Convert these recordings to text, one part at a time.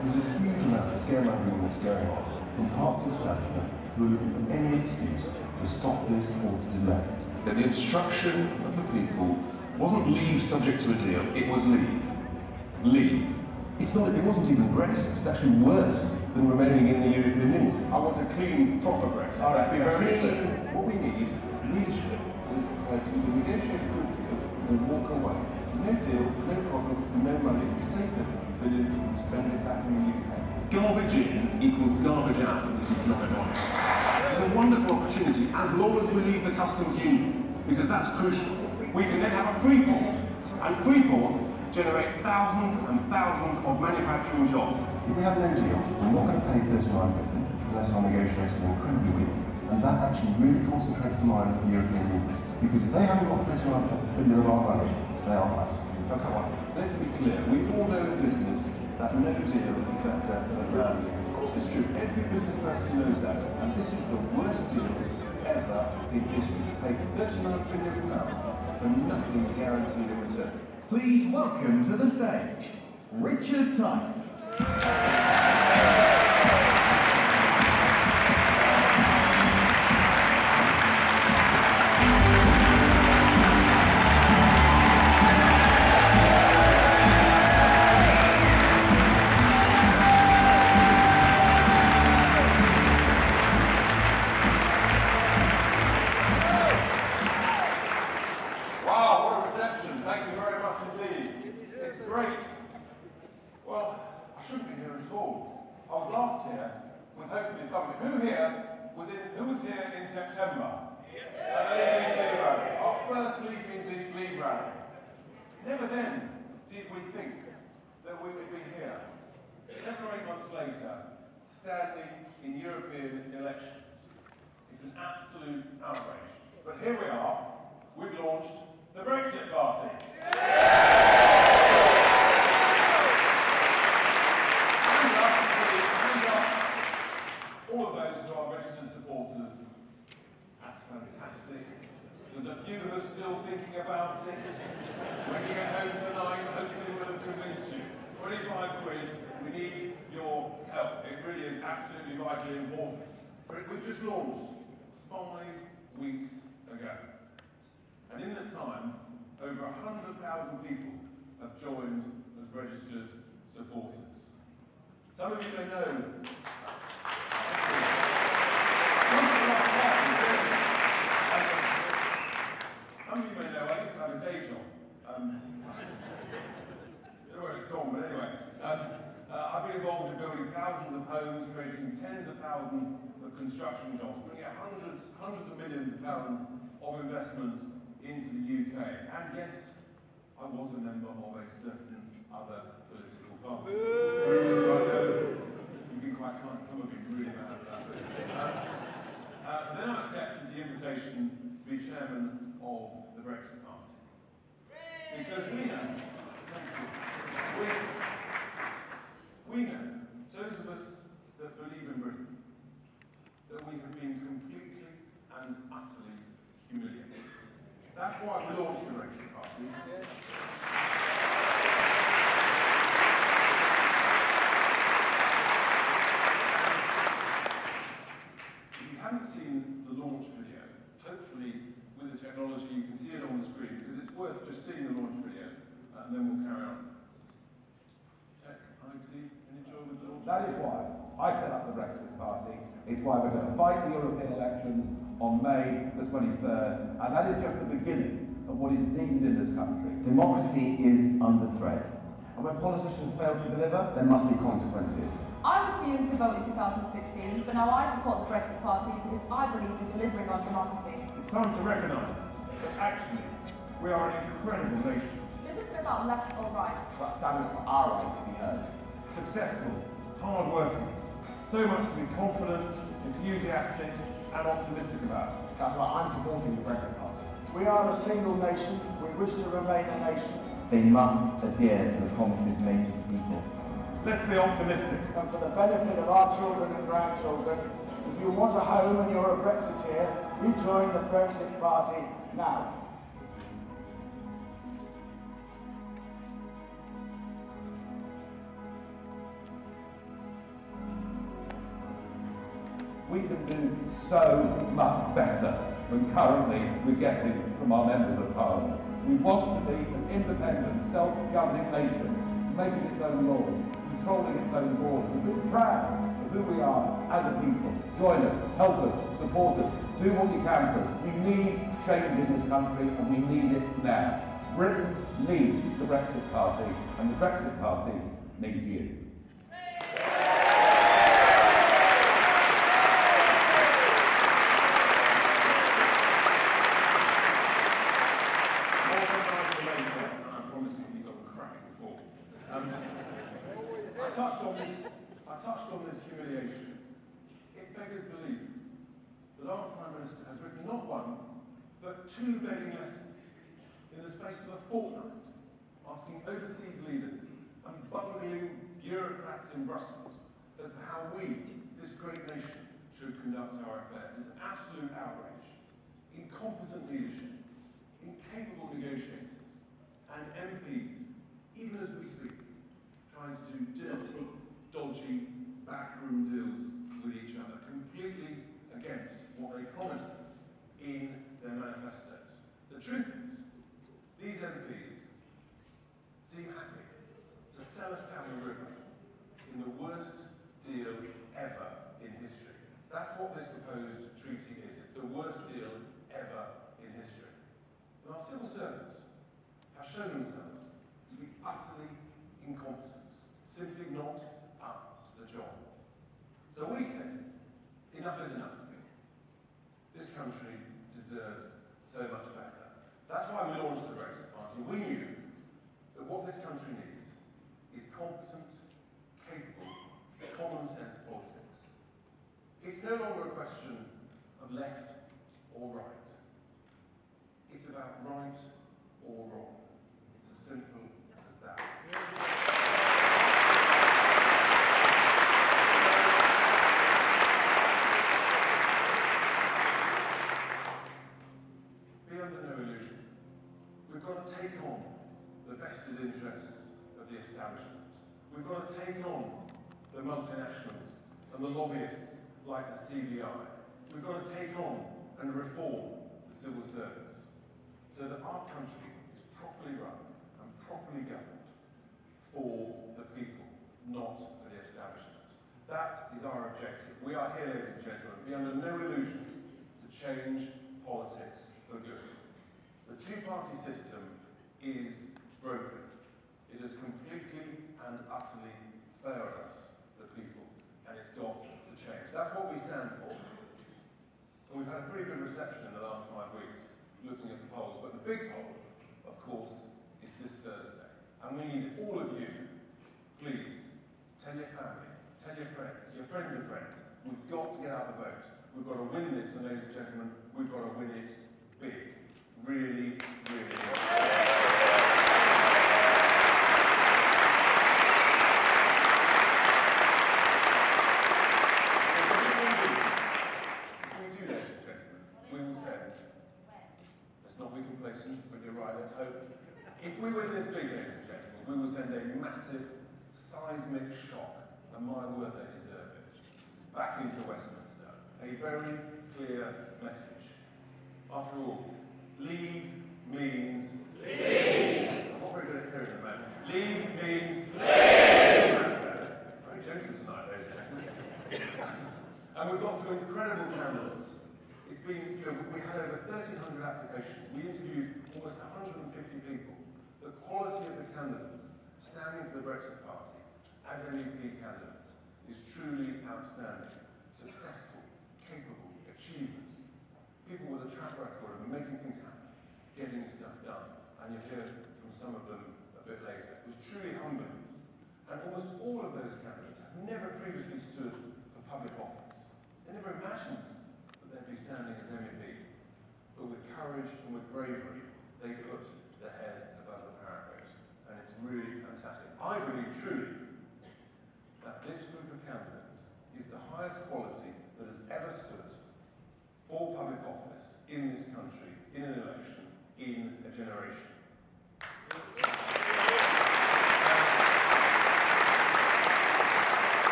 There's a huge amount of scaremongering that's going on from parts of the establishment who are looking for any excuse to stop this or to delay it. And the instruction of the people wasn't leave subject to a deal, it was leave. Leave. It wasn't even Brexit, it's actually worse than remaining in the European Union. I want a clean, proper Brexit. All right, Let's be very clear. what we need is leadership who is prepared to either negotiate a good deal or walk away. No deal, no problem, no money, it's safer than if you spend it back in the UK. Garbage in equals garbage out in this economic life. It's a wonderful opportunity as long as we leave the customs union, because that's crucial. We can then have a free port, and free ports generate thousands and thousands of manufacturing jobs. If we have no deal, we're not going to pay 39 billion unless our negotiations are incredibly weak. And that actually really concentrates the minds of the European Union. Because if they haven't got 39 billion of our money, they are us. Now come on, let's be clear. We all know in business that no deal is better than a deal. Of course it's true. Every business person knows that. And this is the worst deal ever in history. To pay 39 billion pounds for nothing guaranteed in return. Please welcome to the stage, Richard Tice. Who was here in September? Our first leave rally. Never then did we think that we would be here, 7 or 8 months later, standing in European elections. It's an absolute outrage. But here we are, we've launched the Brexit Party. All of those who are registered supporters, that's fantastic. There's a few who are still thinking about it. When you get home tonight, hopefully we'll have convinced you. 25 quid, we need your help. It really is absolutely vitally important. But we've just launched 5 weeks ago. And in that time, over 100,000 people have joined as registered supporters. Some of you may know Some of you may know I used to have a day job. I don't know where it's gone, but anyway. I've been involved in building thousands of homes, creating tens of thousands of construction jobs, bringing out hundreds of millions of pounds of investment into the UK. And yes, I was a member of a certain other political party. You've been quite kind, some of you really mad at that. Then I accepted the invitation to be chairman of the Brexit Party. Because we know, we know, those of us that believe in Britain, that we have been completely and utterly humiliated. That's why we launched the Brexit Party. If you haven't seen the launch video, hopefully with the technology you can see it on the screen, because it's worth just seeing the launch video, and then we'll carry on. Check, IT, enjoy the launch. That is why I set up the Brexit Party. It's why we're going to fight the European elections on May the 23rd, and that is just the beginning of what is needed in this country. Democracy is under threat. And when politicians fail to deliver, there must be consequences. I was due to vote in 2016, but now I support the Brexit Party because I believe in delivering on democracy. It's time to recognise that actually we are an incredible nation. This isn't about left or right. But standing for our right to be heard. Successful, hard-working, so much to be confident, enthusiastic and optimistic about. That's why I'm supporting the Brexit Party. We are a single nation. We wish to remain a nation. They must adhere to the promises made to the people. Let's be optimistic. And for the benefit of our children and grandchildren, if you want a home and you're a Brexiteer, you join the Brexit Party now. we can do so much better than currently we're getting from our members of parliament. We want to be an independent, self-governing nation, making its own laws, controlling its own borders, and being proud of who we are as a people. Join us, help us, support us, do what you can for us. We need change in this country, and we need it now. Britain needs the Brexit Party, and the Brexit Party needs you. I touched on this humiliation. It beggars belief that our Prime Minister has written not one, but 2 begging letters in the space of a fortnight, asking overseas leaders and bungling bureaucrats in Brussels as to how we, this great nation, should conduct our affairs. It's an absolute outrage. Incompetent leadership, incapable negotiators, and MPs, even as we speak, trying to do dirty, dodgy, backroom deals with each other, completely against what they promised us in their manifestos. The truth is, these MPs seem happy to sell us down the river in the worst deal ever in history. That's what this proposed treaty is. It's the worst deal ever in history. And our civil servants have shown themselves to be utterly incompetent, simply not up to the job. So we say, enough is enough. This country deserves so much better. That's why we launched the Brexit Party. We knew that what this country needs is competent, capable, common sense politics. It's no longer a question of left or right. It's about right or wrong. It's as simple as that. Be under no illusion. We've got to take on the vested interests of the establishment. We've got to take on the multinationals and the lobbyists like the CBI. We've got to take on and reform the civil service so that our country is properly run and properly governed for the people, not for the establishment. That is our objective. We are here, ladies and gentlemen, be under no illusion to change politics for good. The two-party system is broken. It has completely and utterly failed us, the people, and it's got to change. That's what we stand for. And we've had a pretty good reception in the last 5 weeks, looking at the polls. But the big poll, of course, is this Thursday. And we need all of you, please, tell your family, tell your friends of friends. We've got to get out the vote. We've got to win this, and ladies and gentlemen, we've got to win it big. Really, really big. But you're right, let's hope. If we win this big, ladies and gentlemen, we will send a massive seismic shock, and my word, they deserve it, back into Westminster. A very clear message. After all, leave means leave. I'm not very good at hearing the man. Leave means leave. Very gentle tonight, ladies and gentlemen. And we've got some incredible candidates. It's been, we had over 1,300 applications. We interviewed almost 150 people. The quality of the candidates standing for the Brexit Party as MEP candidates is truly outstanding. Successful, capable, achievers. People with a track record of making things happen, getting stuff done. And you'll hear from some of them a bit later. It was truly humbling. And almost all of those candidates have never previously stood for public office. They never imagined they'd be standing as MEP, but with courage and with bravery, they put their head above the parapet, and it's really fantastic. I believe truly that this group of candidates is the highest quality that has ever stood for public office in this country, in an election, in a generation.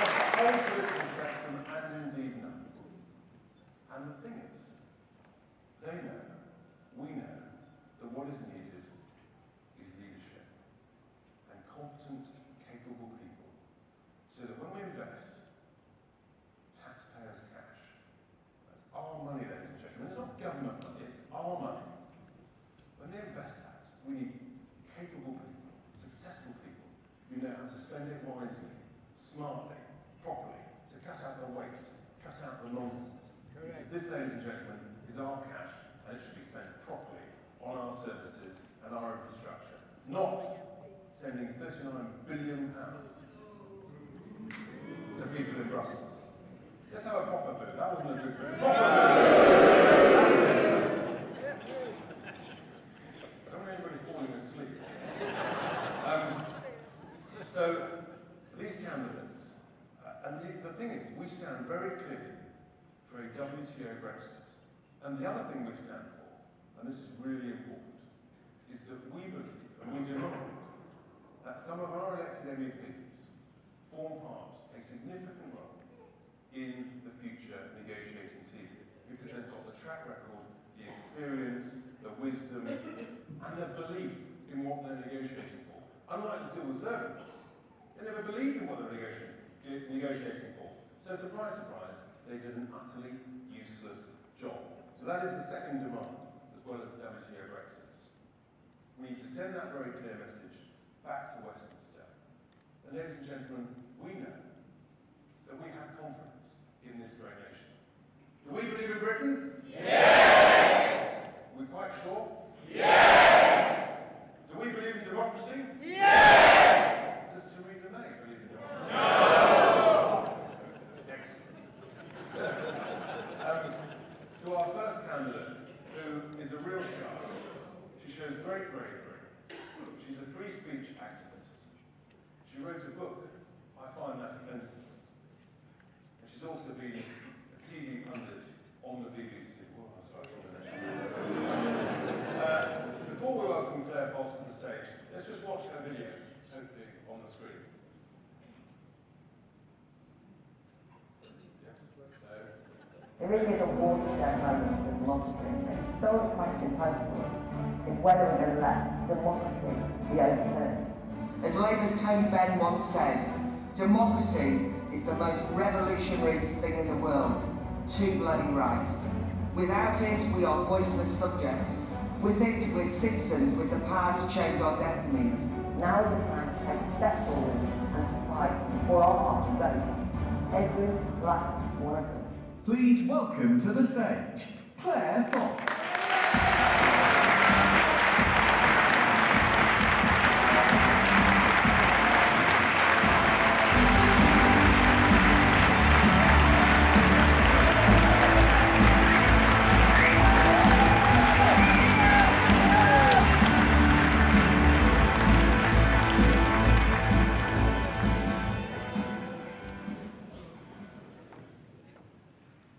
The whole political spectrum, and indeed They know, we know, that what is needed is leadership and competent, capable people, so that when we invest taxpayers' cash, that's our money, ladies and gentlemen, it's not government money, it's our money. When they invest that, we need capable people, successful people, who know how to spend it wisely, smartly, properly, to cut out the waste, cut out the nonsense. Because this, ladies and gentlemen, is our cash, and it should be spent properly on our services and our infrastructure, not sending £39 billion to people in Brussels. Let's have a proper boo. That wasn't a good boo. Proper boo! I don't want anybody falling asleep. So, these candidates, and the thing is, we stand very clearly for a WTO Brexit. And the other thing we stand for, and this is really important, is that we believe, and we do not believe, that some of our elected MEPs form part, a significant role, in the future negotiating team, because they've got the track record, the experience, the wisdom, and the belief in what they're negotiating for. Unlike the civil servants, they never believed in what they're negotiating for. So surprise, surprise, they did an utterly useless job. So that is the second demand, as well as the WTO Brexit. We need to send that very clear message back to Westminster. And ladies and gentlemen, we know that we have confidence in this great nation. Do we believe in Britain? Yes! Are we quite sure? Yes! Do we believe in democracy? Yes! Does Theresa May believe in democracy? No! Excellent. So our first candidate, who is a real star, she shows great bravery. She's a free speech activist. She wrote a book. I find that offensive. And she's also been a TV pundit on the BBC. Well, I'm sorry, before we welcome Claire Fox to the stage, let's just watch her video, hopefully on the screen. Yes? No? It really is a watershed moment for democracy. The historic question posed to us is whether we're going to let democracy be overturned. As late as Tony Benn once said, democracy is the most revolutionary thing in the world. Too bloody right. Without it, we are voiceless subjects. With it, we're citizens with the power to change our destinies. Now is the time to take a step forward and to fight for our votes. Every last one of them. Please welcome to the stage, Claire Fox.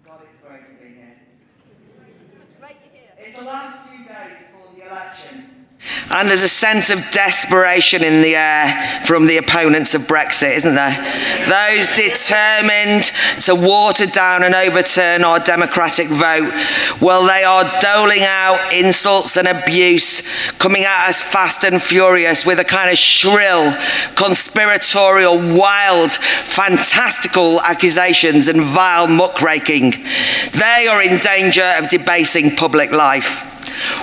God, it's great to be here. It's the last few days before the election. And there's a sense of desperation in the air from the opponents of Brexit, isn't there? Those determined to water down and overturn our democratic vote. Well, they are doling out insults and abuse, coming at us fast and furious with a kind of shrill, conspiratorial, wild, fantastical accusations and vile muckraking. They are in danger of debasing public life.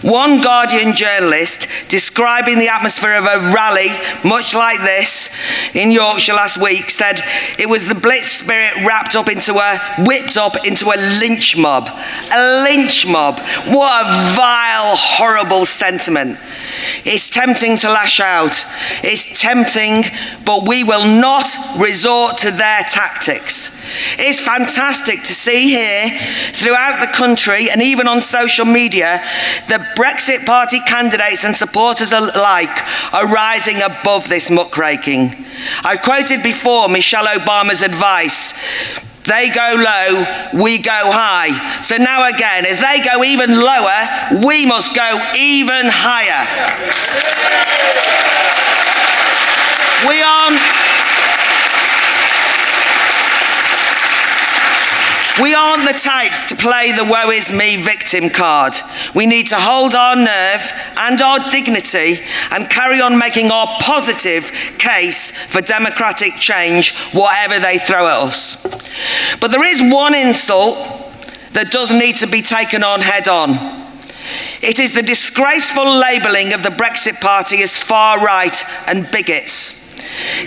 One Guardian journalist, describing the atmosphere of a rally much like this in Yorkshire last week, said it was the Blitz spirit whipped up into a lynch mob. A lynch mob. What a vile, horrible sentiment. It's tempting to lash out. It's tempting, but we will not resort to their tactics. It's fantastic to see here, throughout the country and even on social media, the Brexit Party candidates and supporters alike are rising above this muckraking. I quoted before Michelle Obama's advice. They go low, we go high. So now again, as they go even lower, we must go even higher. We aren't the types to play the woe is me victim card. We need to hold our nerve and our dignity and carry on making our positive case for democratic change, whatever they throw at us. But there is one insult that does need to be taken on head on. It is the disgraceful labelling of the Brexit Party as far right and bigots.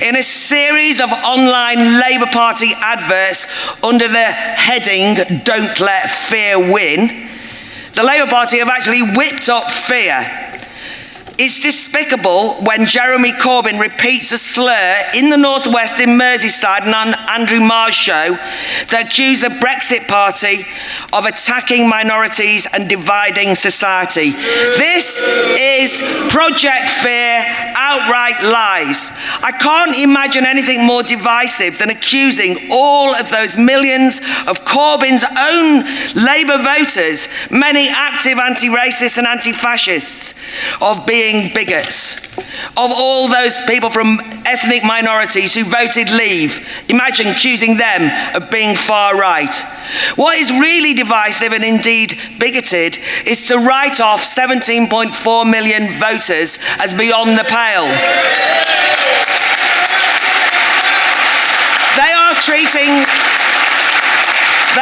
In a series of online Labour Party adverts under the heading "Don't Let Fear Win," the Labour Party have actually whipped up fear. It's despicable when Jeremy Corbyn repeats a slur in the Northwest in Merseyside and on Andrew Marr's show that accuse the Brexit Party of attacking minorities and dividing society. This is Project Fear, outright lies. I can't imagine anything more divisive than accusing all of those millions of Corbyn's own Labour voters, many active anti-racists and anti-fascists, of being bigots. Of all those people from ethnic minorities who voted Leave, imagine accusing them of being far right. What is really divisive and indeed bigoted is to write off 17.4 million voters as beyond the pale. They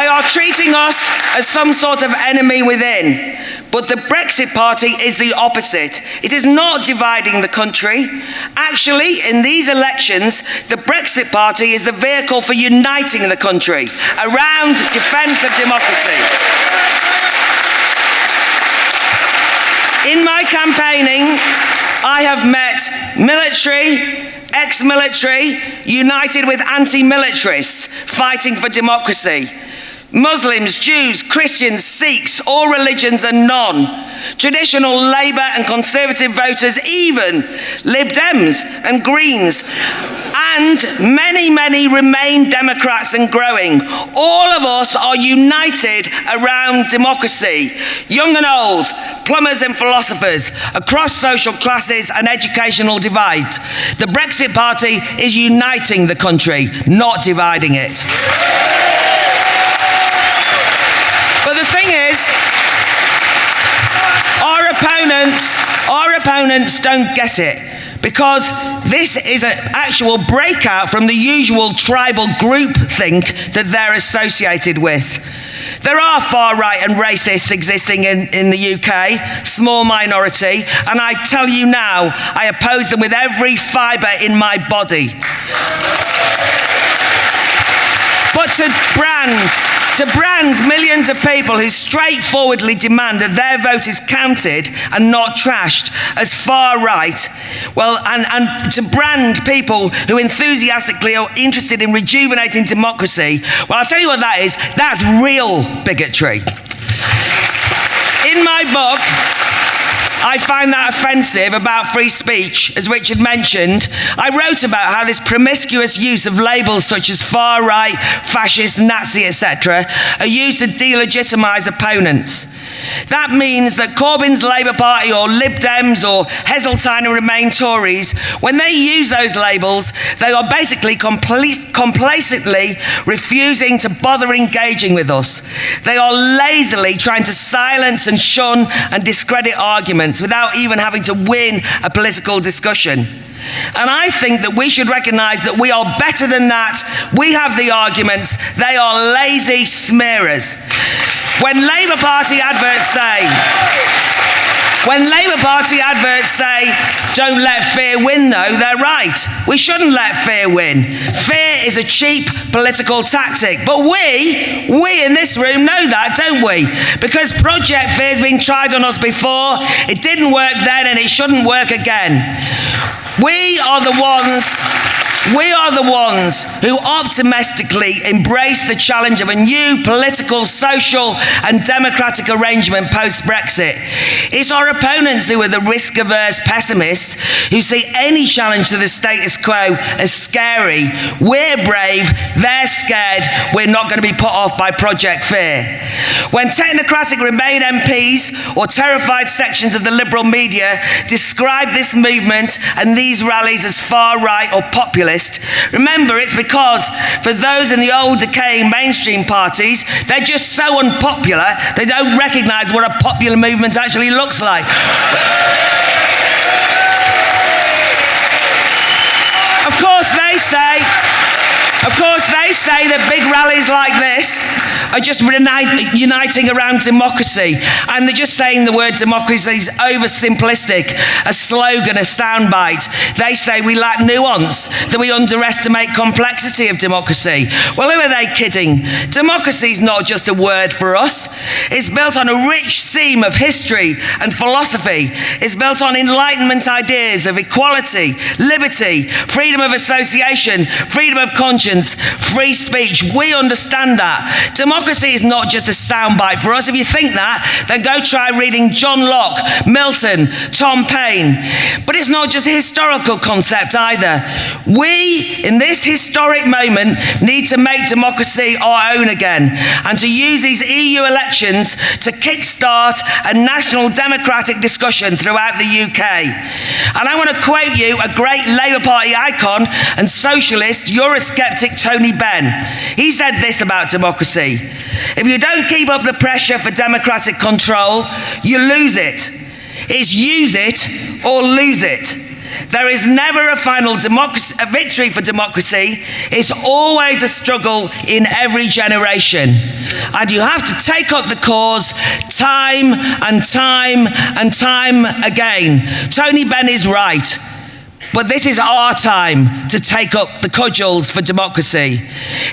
are treating us as some sort of enemy within. But the Brexit Party is the opposite. It is not dividing the country. Actually, in these elections, the Brexit Party is the vehicle for uniting the country around defence of democracy. In my campaigning, I have met military, ex-military, united with anti-militarists fighting for democracy. Muslims, Jews, Christians, Sikhs, all religions and none. Traditional Labour and Conservative voters, even Lib Dems and Greens. And many, many Remain Democrats and growing. All of us are united around democracy. Young and old, plumbers and philosophers, across social classes and educational divides. The Brexit Party is uniting the country, not dividing it. But the thing is, our opponents don't get it, because this is an actual breakout from the usual tribal groupthink that they're associated with. There are far-right and racists existing in the UK, small minority, and I tell you now, I oppose them with every fibre in my body. But to brand millions of people who straightforwardly demand that their vote is counted and not trashed as far right, well, and to brand people who enthusiastically are interested in rejuvenating democracy, well, I'll tell you what that is. That's real bigotry. In my book, I find that offensive about free speech, as Richard mentioned. I wrote about how this promiscuous use of labels such as far right, fascist, Nazi, etc. are used to delegitimise opponents. That means that Corbyn's Labour Party or Lib Dems or Heseltine and Remain Tories, when they use those labels, they are basically complacently refusing to bother engaging with us. They are lazily trying to silence and shun and discredit arguments without even having to win a political discussion. And I think that we should recognise that we are better than that. We have the arguments. They are lazy smearers. When Labour Party adverts say, don't let fear win, though, they're right. We shouldn't let fear win. Fear is a cheap political tactic. But we in this room know that, don't we? Because Project Fear has been tried on us before. It didn't work then and it shouldn't work again. We are the ones who optimistically embrace the challenge of a new political, social and democratic arrangement post-Brexit. It's our opponents who are the risk-averse pessimists who see any challenge to the status quo as scary. We're brave, they're scared, we're not going to be put off by Project Fear. When technocratic Remain MPs or terrified sections of the liberal media describe this movement and these rallies as far-right or populist, socialist, remember it's because for those in the old decaying mainstream parties, they're just so unpopular, they don't recognise what a popular movement actually looks like. Of course they say that big rallies like this are just uniting around democracy, and they're just saying the word democracy is oversimplistic, a slogan, a soundbite. They say we lack nuance, that we underestimate complexity of democracy. Well, who are they kidding? Democracy is not just a word for us. It's built on a rich seam of history and philosophy. It's built on Enlightenment ideas of equality, liberty, freedom of association, freedom of conscience, free speech. We understand that. Democracy is not just a soundbite for us. If you think that, then go try reading John Locke, Milton, Tom Paine. But it's not just a historical concept either. We, in this historic moment, need to make democracy our own again, and to use these EU elections to kickstart a national democratic discussion throughout the UK. And I want to quote you a great Labour Party icon and socialist Eurosceptic Tony Benn. He said this about democracy: if you don't keep up the pressure for democratic control, you lose it. It's use it or lose it. There is never a final a victory for democracy. It's always a struggle in every generation. And you have to take up the cause time and time and time again. Tony Benn is right. But this is our time to take up the cudgels for democracy.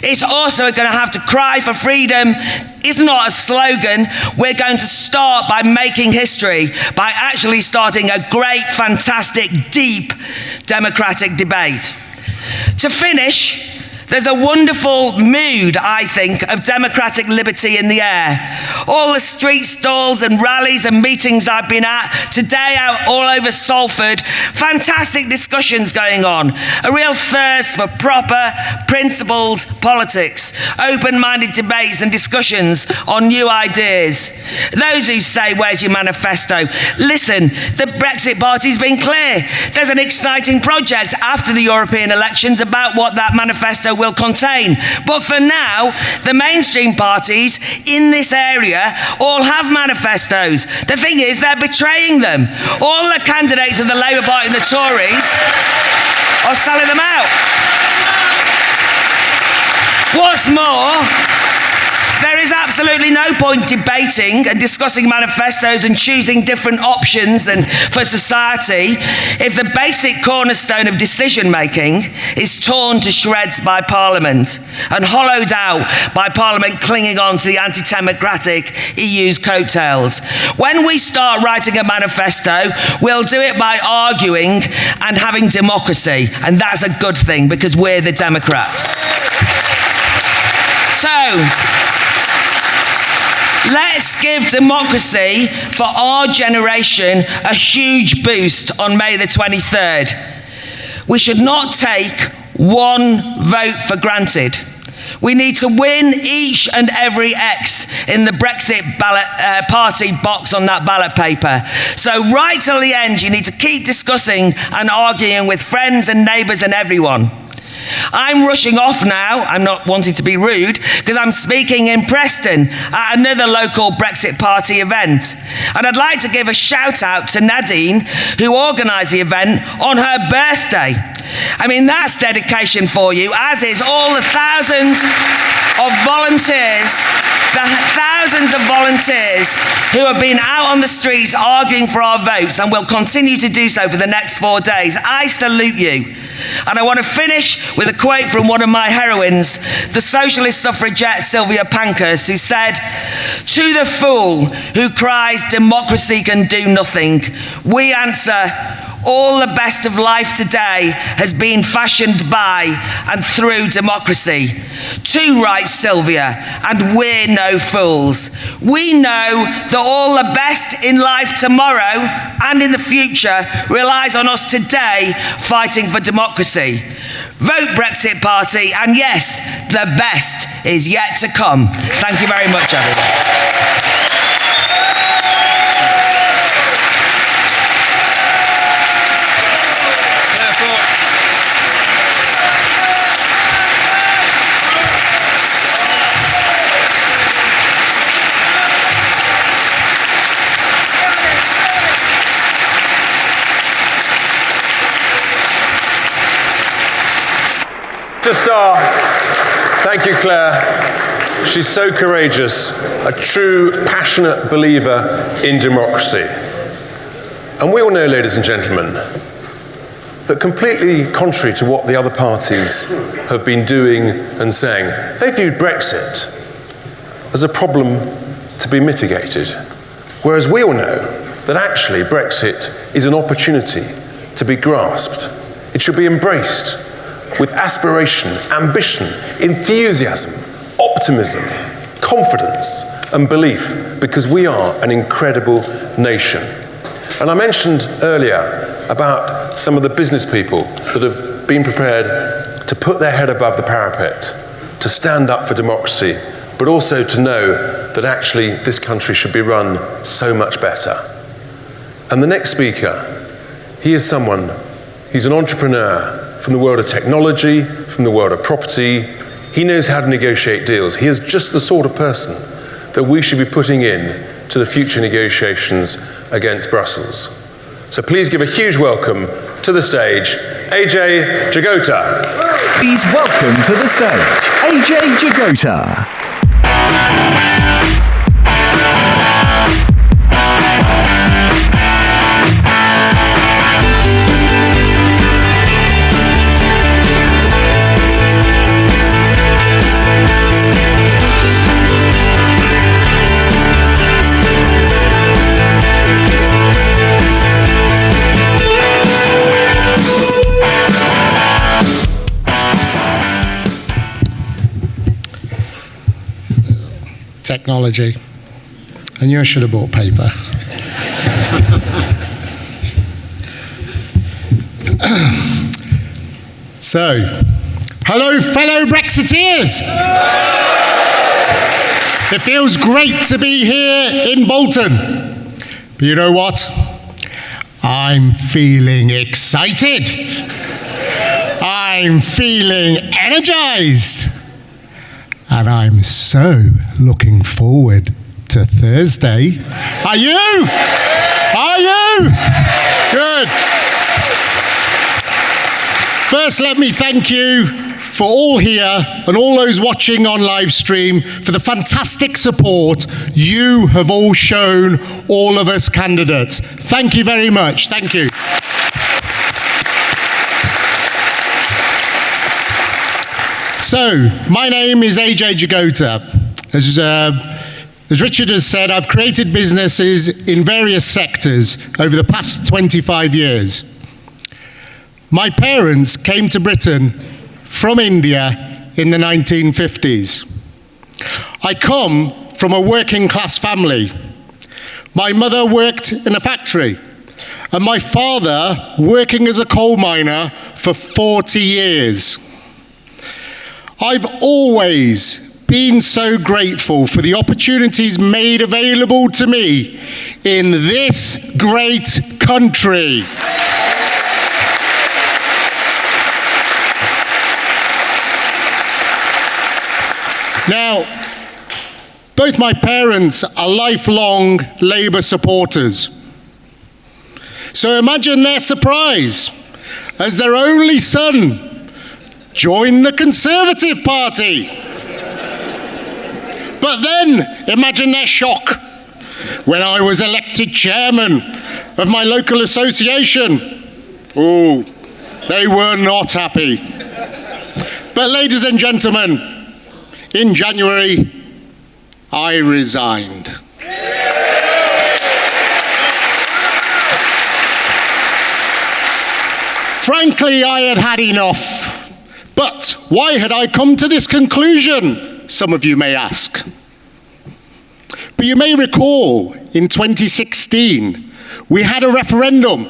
It's also going to have to cry for freedom. It's not a slogan. We're going to start by making history, by actually starting a great, fantastic, deep democratic debate. To finish, there's a wonderful mood, I think, of democratic liberty in the air. All the street stalls and rallies and meetings I've been at, today out all over Salford, fantastic discussions going on. A real thirst for proper, principled politics, open-minded debates and discussions on new ideas. Those who say, where's your manifesto? Listen, the Brexit party's been clear. There's an exciting project after the European elections about what that manifesto will contain. But for now, the mainstream parties in this area all have manifestos. The thing is, they're betraying them. All the candidates of the Labour Party and the Tories are selling them out. What's more, there is absolutely no point debating and discussing manifestos and choosing different options and for society if the basic cornerstone of decision-making is torn to shreds by Parliament and hollowed out by Parliament clinging on to the anti-democratic EU's coattails. When we start writing a manifesto, we'll do it by arguing and having democracy, and that's a good thing because we're the Democrats. So, let's give democracy for our generation a huge boost on May the 23rd. We should not take one vote for granted. We need to win each and every X in the Brexit party box on that ballot paper. So right till the end, you need to keep discussing and arguing with friends and neighbours and everyone. I'm rushing off now, I'm not wanting to be rude, because I'm speaking in Preston at another local Brexit Party event. And I'd like to give a shout out to Nadine, who organised the event on her birthday. I mean, that's dedication for you, as is all the thousands of volunteers who have been out on the streets arguing for our votes and will continue to do so for the next 4 days. I salute you. And I want to finish with a quote from one of my heroines, the socialist suffragette Sylvia Pankhurst, who said, "To the fool who cries democracy can do nothing, we answer, all the best of life today has been fashioned by and through democracy." Too right, Sylvia, and we're no fools. We know that all the best in life tomorrow and in the future relies on us today fighting for democracy. Vote Brexit Party, and yes, the best is yet to come. Thank you very much, everyone. Sister Star. Thank you, Claire. She's so courageous, a true, passionate believer in democracy. And we all know, ladies and gentlemen, that completely contrary to what the other parties have been doing and saying, they viewed Brexit as a problem to be mitigated. Whereas we all know that actually Brexit is an opportunity to be grasped. It should be embraced with aspiration, ambition, enthusiasm, optimism, confidence, and belief, because we are an incredible nation. And I mentioned earlier about some of the business people that have been prepared to put their head above the parapet, to stand up for democracy, but also to know that actually this country should be run so much better. And the next speaker, he is someone, he's an entrepreneur from the world of technology, from the world of property. He knows how to negotiate deals. He is just the sort of person that we should be putting in to the future negotiations against Brussels. So please give a huge welcome to the stage, Ajay Jagota. Please welcome to the stage, Ajay Jagota. Technology. I knew I should have bought paper. So, hello fellow Brexiteers! It feels great to be here in Bolton. But you know what? I'm feeling excited. I'm feeling energized. And I'm so looking forward to Thursday. Are you? Are you? Good. First, let me thank you for all here and all those watching on live stream for the fantastic support you have all shown all of us candidates. Thank you very much. Thank you. So, my name is Ajay Jagota. As Richard has said, I've created businesses in various sectors over the past 25 years. My parents came to Britain from India in the 1950s. I come from a working class family. My mother worked in a factory, and my father working as a coal miner for 40 years. I've always been so grateful for the opportunities made available to me in this great country. Now, both my parents are lifelong Labour supporters. So imagine their surprise as their only son joined the Conservative Party. But then, imagine their shock when I was elected chairman of my local association. Oh, they were not happy. But ladies and gentlemen, in January, I resigned. Frankly, I had had enough. But why had I come to this conclusion, some of you may ask. But you may recall in 2016, we had a referendum.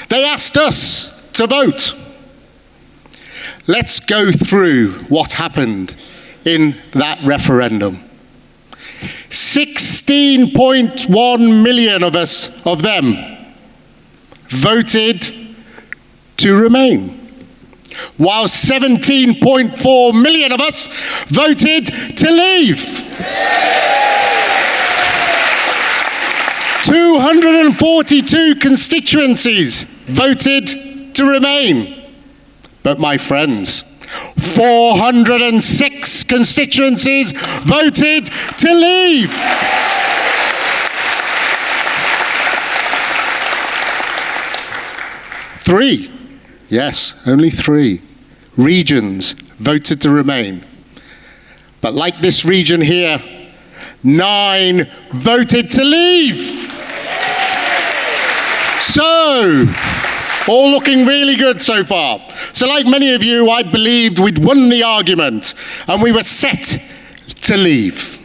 They asked us to vote. Let's go through what happened in that referendum. 16.1 million of them voted to remain, while 17.4 million of us voted to leave. 242 constituencies voted to remain. But my friends, 406 constituencies voted to leave. Three, yes, only 3 regions voted to remain. But like this region here, 9 voted to leave. So, all looking really good so far. So like many of you, I believed we'd won the argument and we were set to leave.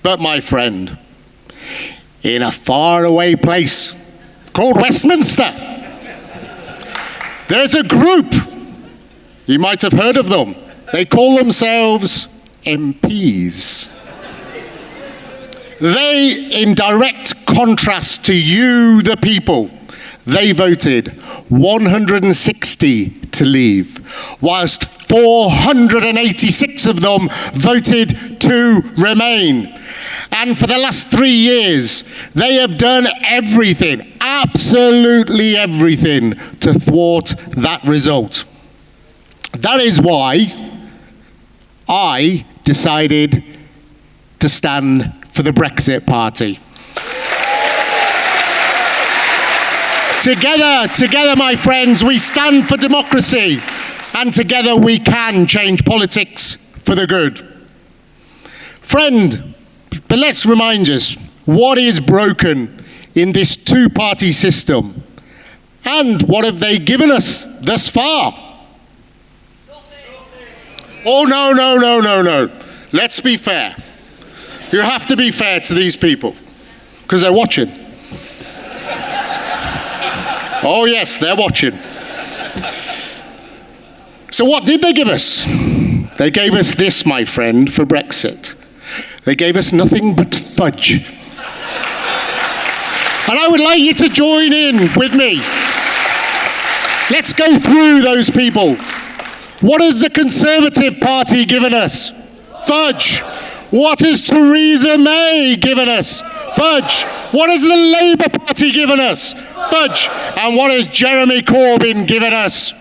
But my friend, in a faraway place called Westminster, there's a group, you might have heard of them. They call themselves MPs. They, in direct contrast to you, the people, they voted 160 to leave, whilst 486 of them voted to remain. And for the last 3 years, they have done everything, absolutely everything, to thwart that result. That is why I decided to stand for the Brexit Party. Together, my friends, we stand for democracy, and together we can change politics for the good. Friend, but let's remind us, what is broken in this two-party system? And what have they given us thus far? Oh, no. Let's be fair. You have to be fair to these people, because they're watching. Oh yes, they're watching. So what did they give us? They gave us this, my friend, for Brexit. They gave us nothing but fudge. And I would like you to join in with me. Let's go through those people. What has the Conservative Party given us? Fudge. What has Theresa May given us? Fudge. What has the Labour Party given us? Fudge. And what has Jeremy Corbyn given us?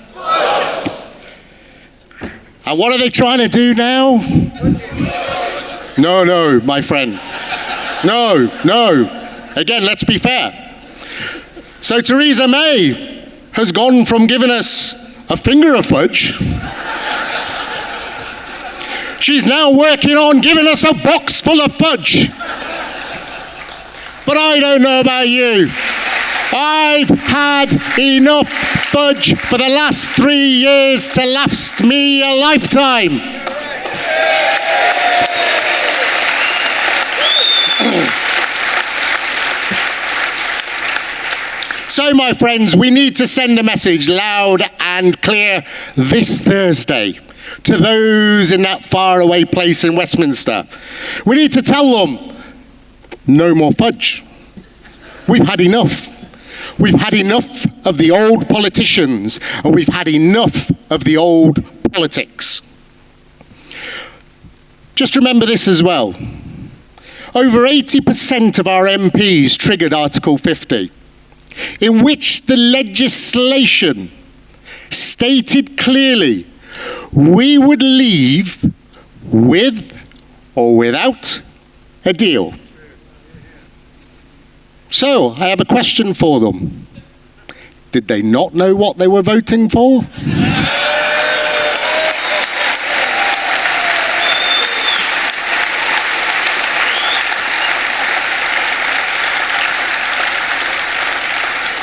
And what are they trying to do now? No, my friend. No. Again, let's be fair. So Theresa May has gone from giving us a finger of fudge. She's now working on giving us a box full of fudge. But I don't know about you. I've had enough fudge for the last 3 years to last me a lifetime. So, my friends, we need to send a message loud and clear this Thursday to those in that faraway place in Westminster. We need to tell them, no more fudge. We've had enough. We've had enough of the old politicians, and we've had enough of the old politics. Just remember this as well. Over 80% of our MPs triggered Article 50, in which the legislation stated clearly we would leave with or without a deal. So, I have a question for them. Did they not know what they were voting for?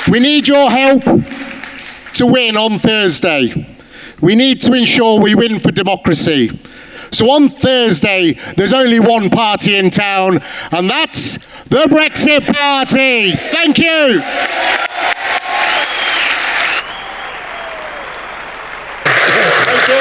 We need your help to win on Thursday. We need to ensure we win for democracy. So on Thursday, there's only one party in town, and that's the Brexit Party. Thank you. Thank you.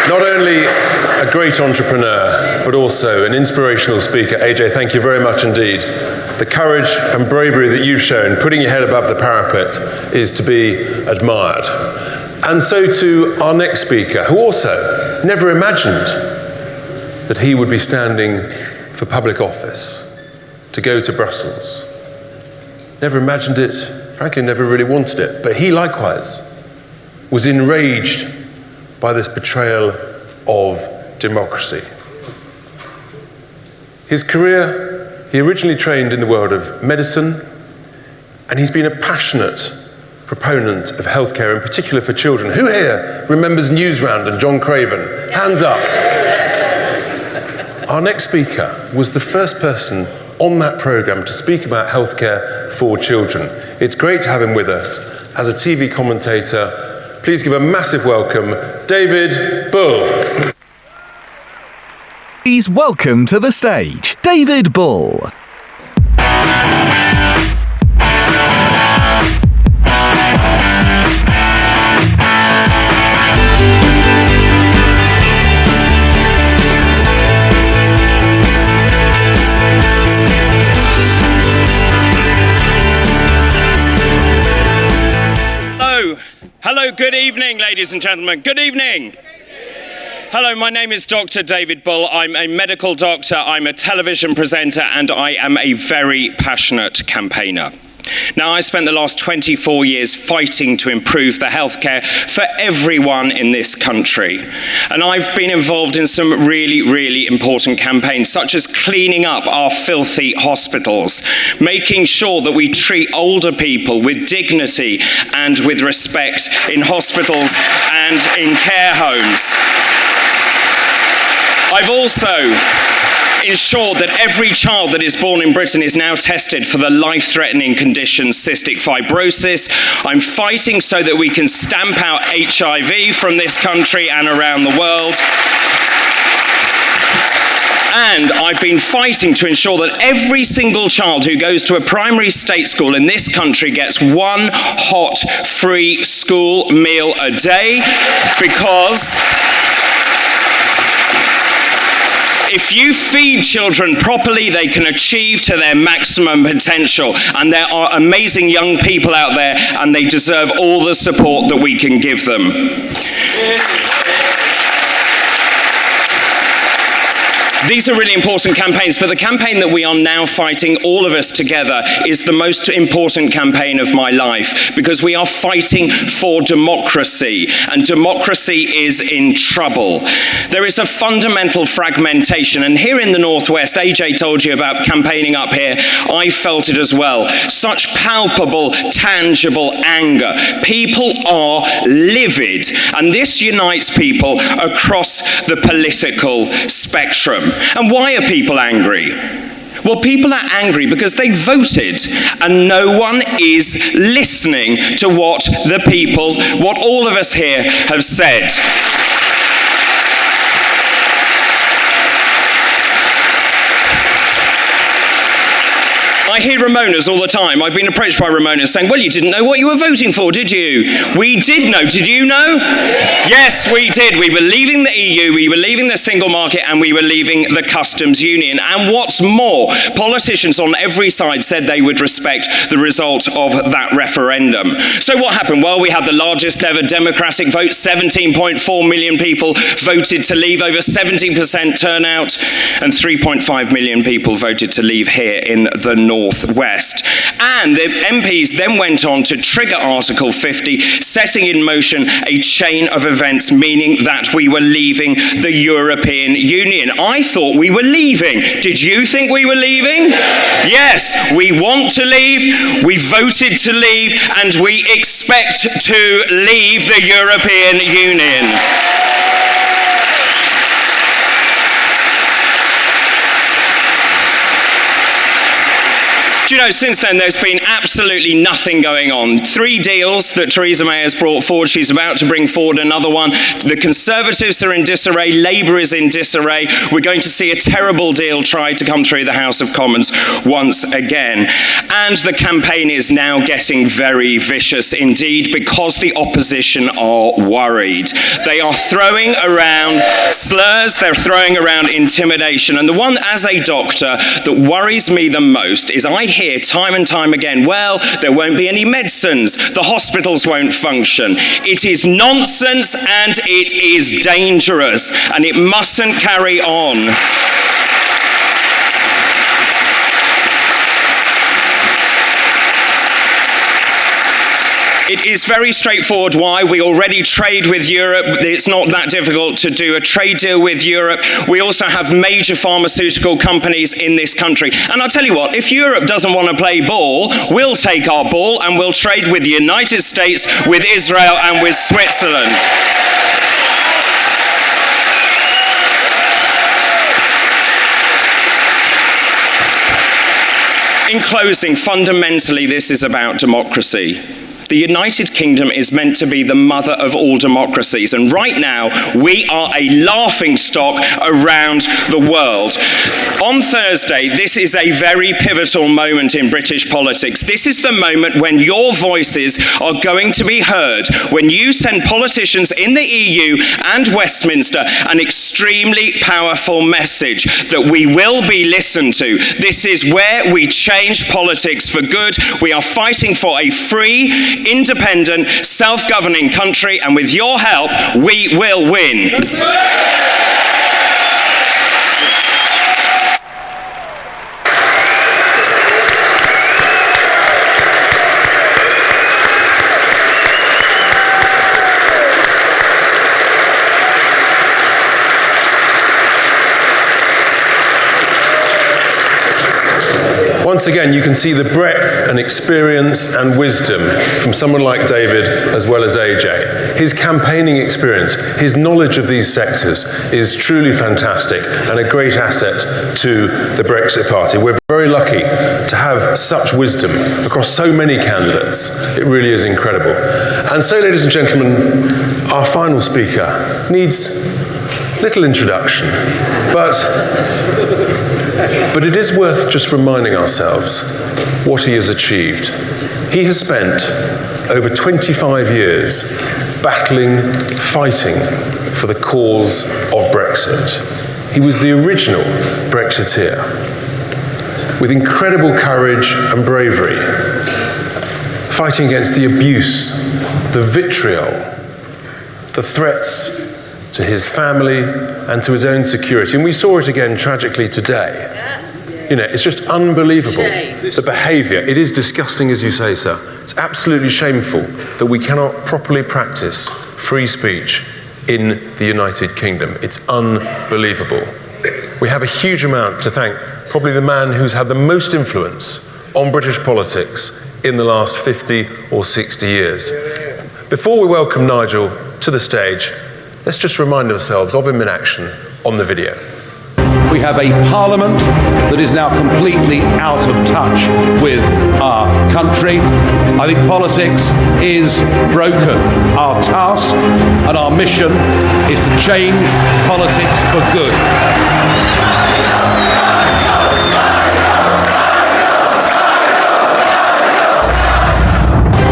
Not only a great entrepreneur, but also an inspirational speaker. Ajay, thank you very much indeed. The courage and bravery that you've shown, putting your head above the parapet, is to be admired. And so to our next speaker, who also never imagined that he would be standing for public office, to go to Brussels. Never imagined it, frankly never really wanted it, but he likewise was enraged by this betrayal of democracy. His career, he originally trained in the world of medicine, and he's been a passionate proponent of healthcare, in particular for children. Who here remembers Newsround and John Craven? Hands up. Our next speaker was the first person on that programme to speak about healthcare for children. It's great to have him with us as a TV commentator. Please give a massive welcome, David Bull. Please welcome to the stage, David Bull. Hello, good evening, ladies and gentlemen. Good evening. Hello, my name is Dr. David Bull. I'm a medical doctor, I'm a television presenter, and I am a very passionate campaigner. Now, I spent the last 24 years fighting to improve the healthcare for everyone in this country. And I've been involved in some really, really important campaigns, such as cleaning up our filthy hospitals, making sure that we treat older people with dignity and with respect in hospitals and in care homes. I've also ensured that every child that is born in Britain is now tested for the life-threatening condition cystic fibrosis. I'm fighting so that we can stamp out HIV from this country and around the world. And I've been fighting to ensure that every single child who goes to a primary state school in this country gets one hot, free school meal a day, because if you feed children properly, they can achieve to their maximum potential. And there are amazing young people out there, and they deserve all the support that we can give them. These are really important campaigns, but the campaign that we are now fighting, all of us together, is the most important campaign of my life, because we are fighting for democracy, and democracy is in trouble. There is a fundamental fragmentation, and here in the Northwest, Ajay told you about campaigning up here, I felt it as well. Such palpable, tangible anger. People are livid, and this unites people across the political spectrum. And why are people angry? Well, people are angry because they voted, and no one is listening to what the people, what all of us here have said. I hear Ramonas all the time. I've been approached by Ramonas saying, well, you didn't know what you were voting for, did you? We did know. Did you know? Yes, we did. We were leaving the EU, we were leaving the single market, and we were leaving the customs union. And what's more, politicians on every side said they would respect the result of that referendum. So what happened? Well, we had the largest ever democratic vote. 17.4 million people voted to leave, over 70% turnout, and 3.5 million people voted to leave here in the Northwest. And the MPs then went on to trigger Article 50, setting in motion a chain of events, meaning that we were leaving the European Union. I thought we were leaving. Did you think we were leaving? Yes, we want to leave, we voted to leave, and we expect to leave the European Union. Do you know, since then there's been absolutely nothing going on. 3 deals that Theresa May has brought forward. She's about to bring forward another one. The Conservatives are in disarray. Labour is in disarray. We're going to see a terrible deal try to come through the House of Commons once again. And the campaign is now getting very vicious indeed, because the opposition are worried. They are throwing around slurs, they're throwing around intimidation. And the one, as a doctor, that worries me the most is I hear hear time and time again, well, there won't be any medicines, the hospitals won't function. It is nonsense and it is dangerous, and it mustn't carry on. It is very straightforward why. We already trade with Europe. It's not that difficult to do a trade deal with Europe. We also have major pharmaceutical companies in this country. And I'll tell you what, if Europe doesn't want to play ball, we'll take our ball and we'll trade with the United States, with Israel and with Switzerland. In closing, fundamentally, this is about democracy. The United Kingdom is meant to be the mother of all democracies, and right now we are a laughingstock around the world. On Thursday, this is a very pivotal moment in British politics. This is the moment when your voices are going to be heard, when you send politicians in the EU and Westminster an extremely powerful message that we will be listened to. This is where we change politics for good. We are fighting for a free, independent, self-governing country, and with your help, we will win. Once again, you can see the breadth and experience and wisdom from someone like David as well as Ajay. His campaigning experience, his knowledge of these sectors is truly fantastic and a great asset to the Brexit Party. We're very lucky to have such wisdom across so many candidates. It really is incredible. And so, ladies and gentlemen, our final speaker needs little introduction, but it is worth just reminding ourselves what he has achieved. He has spent over 25 years battling, fighting for the cause of Brexit. He was the original Brexiteer, with incredible courage and bravery, fighting against the abuse, the vitriol, the threats to his family and to his own security. And we saw it again tragically today. You know, it's just unbelievable, the behaviour. It is disgusting, as you say, sir. It's absolutely shameful that we cannot properly practice free speech in the United Kingdom. It's unbelievable. We have a huge amount to thank probably the man who's had the most influence on British politics in the last 50 or 60 years. Before we welcome Nigel to the stage, let's just remind ourselves of him in action on the video. We have a parliament that is now completely out of touch with our country. I think politics is broken. Our task and our mission is to change politics for good.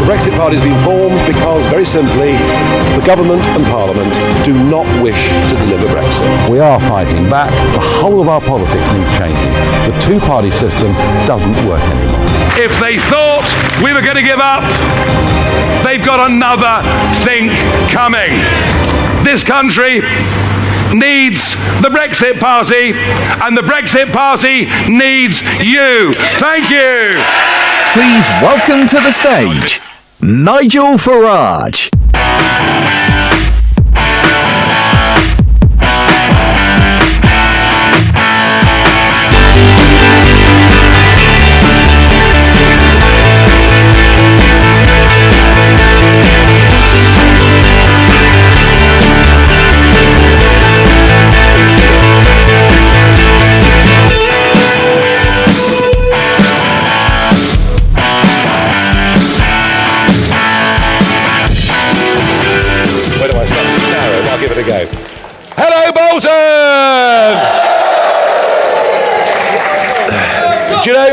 The Brexit Party has been formed because, very simply, the government and Parliament do not wish to deliver Brexit. We are fighting back. The whole of our politics needs changing. The two-party system doesn't work anymore. If they thought we were going to give up, they've got another think coming. This country needs the Brexit Party, and the Brexit Party needs you. Thank you. Please welcome to the stage, Nigel Farage. Hello, Bolton! Do you know?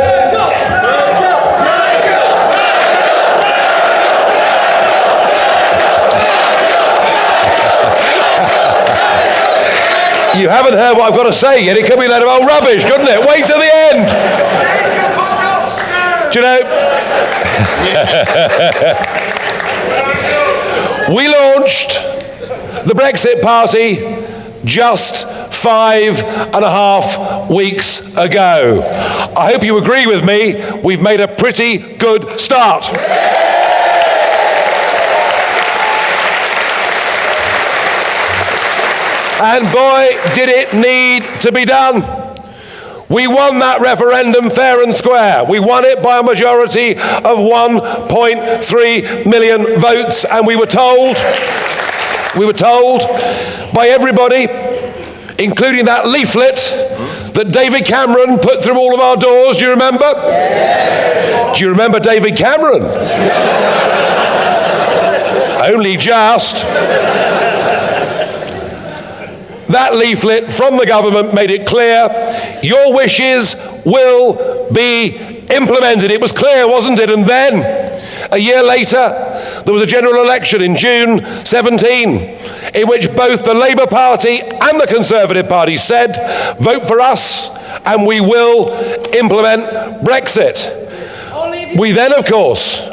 You haven't heard what I've got to say yet. It could be a load of old rubbish, couldn't it? Wait till the end. Do you know? We launched the Brexit Party just 5.5 weeks ago. I hope you agree with me, we've made a pretty good start. And boy, did it need to be done. We won that referendum fair and square. We won it by a majority of 1.3 million votes, and we were told by everybody, including that leaflet that David Cameron put through all of our doors. Do you remember? Yes. Do you remember David Cameron? Only just. That leaflet from the government made it clear, your wishes will be implemented. It was clear, wasn't it? And then, a year later, there was a general election in June 17, in which both the Labour Party and the Conservative Party said, vote for us and we will implement Brexit. We then, of course,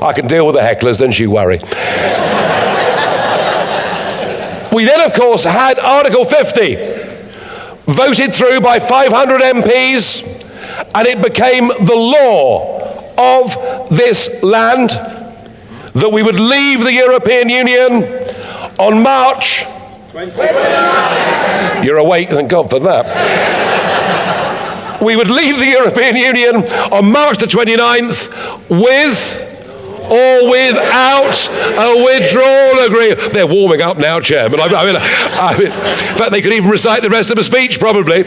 I can deal with the hecklers, don't you worry. We then, of course, had Article 50 voted through by 500 MPs, and it became the law of this land that we would leave the European Union on March 29th. You're awake, thank God for that. We would leave the European Union on March the 29th with or without a withdrawal agreement. They're warming up now, Chairman. I mean, in fact, they could even recite the rest of the speech, probably.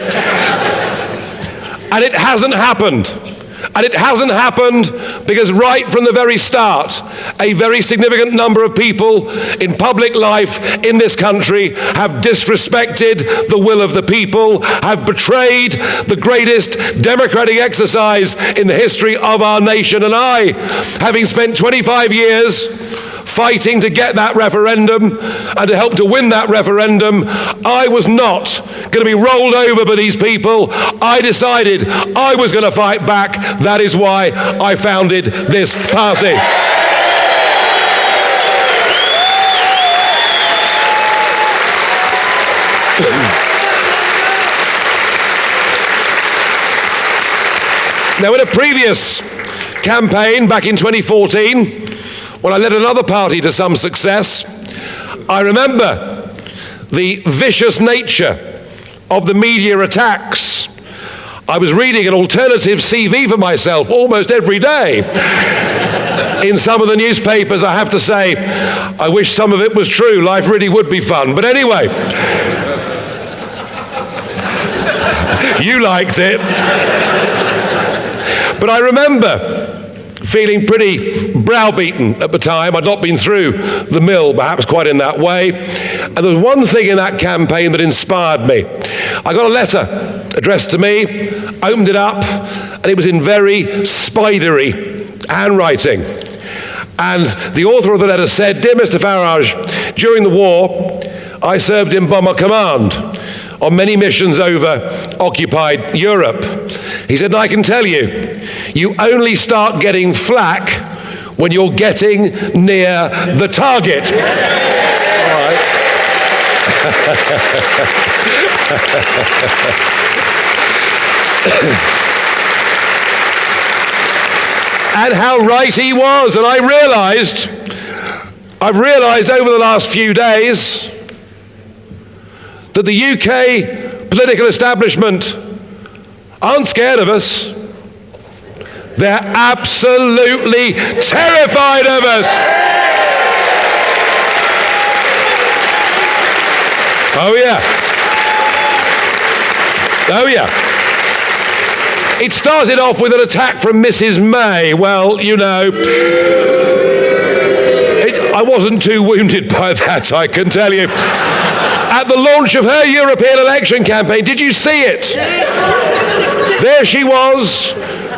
And it hasn't happened. And it hasn't happened because right from the very start, a very significant number of people in public life in this country have disrespected the will of the people, have betrayed the greatest democratic exercise in the history of our nation. And I, having spent 25 years fighting to get that referendum and to help to win that referendum, I was not going to be rolled over by these people. I decided I was going to fight back. That is why I founded this party. Now, in a previous campaign back in 2014, when I led another party to some success, I remember the vicious nature of the media attacks. I was reading an alternative CV for myself almost every day. In some of the newspapers, I have to say, I wish some of it was true. Life really would be fun. But anyway, you liked it. But I remember feeling pretty browbeaten at the time. I'd not been through the mill, perhaps quite in that way. And there was one thing in that campaign that inspired me. I got a letter addressed to me, opened it up, and it was in very spidery handwriting. And the author of the letter said, "Dear Mr. Farage, during the war, I served in Bomber Command on many missions over occupied Europe." He said, "And I can tell you, you only start getting flack when you're getting near the target." All right. And how right he was. And I've realised over the last few days that the UK political establishment aren't scared of us. They're absolutely terrified of us. Oh yeah. Oh yeah. It started off with an attack from Mrs. May. Well, you know, I wasn't too wounded by that, I can tell you. At the launch of her European election campaign, did you see it? There she was,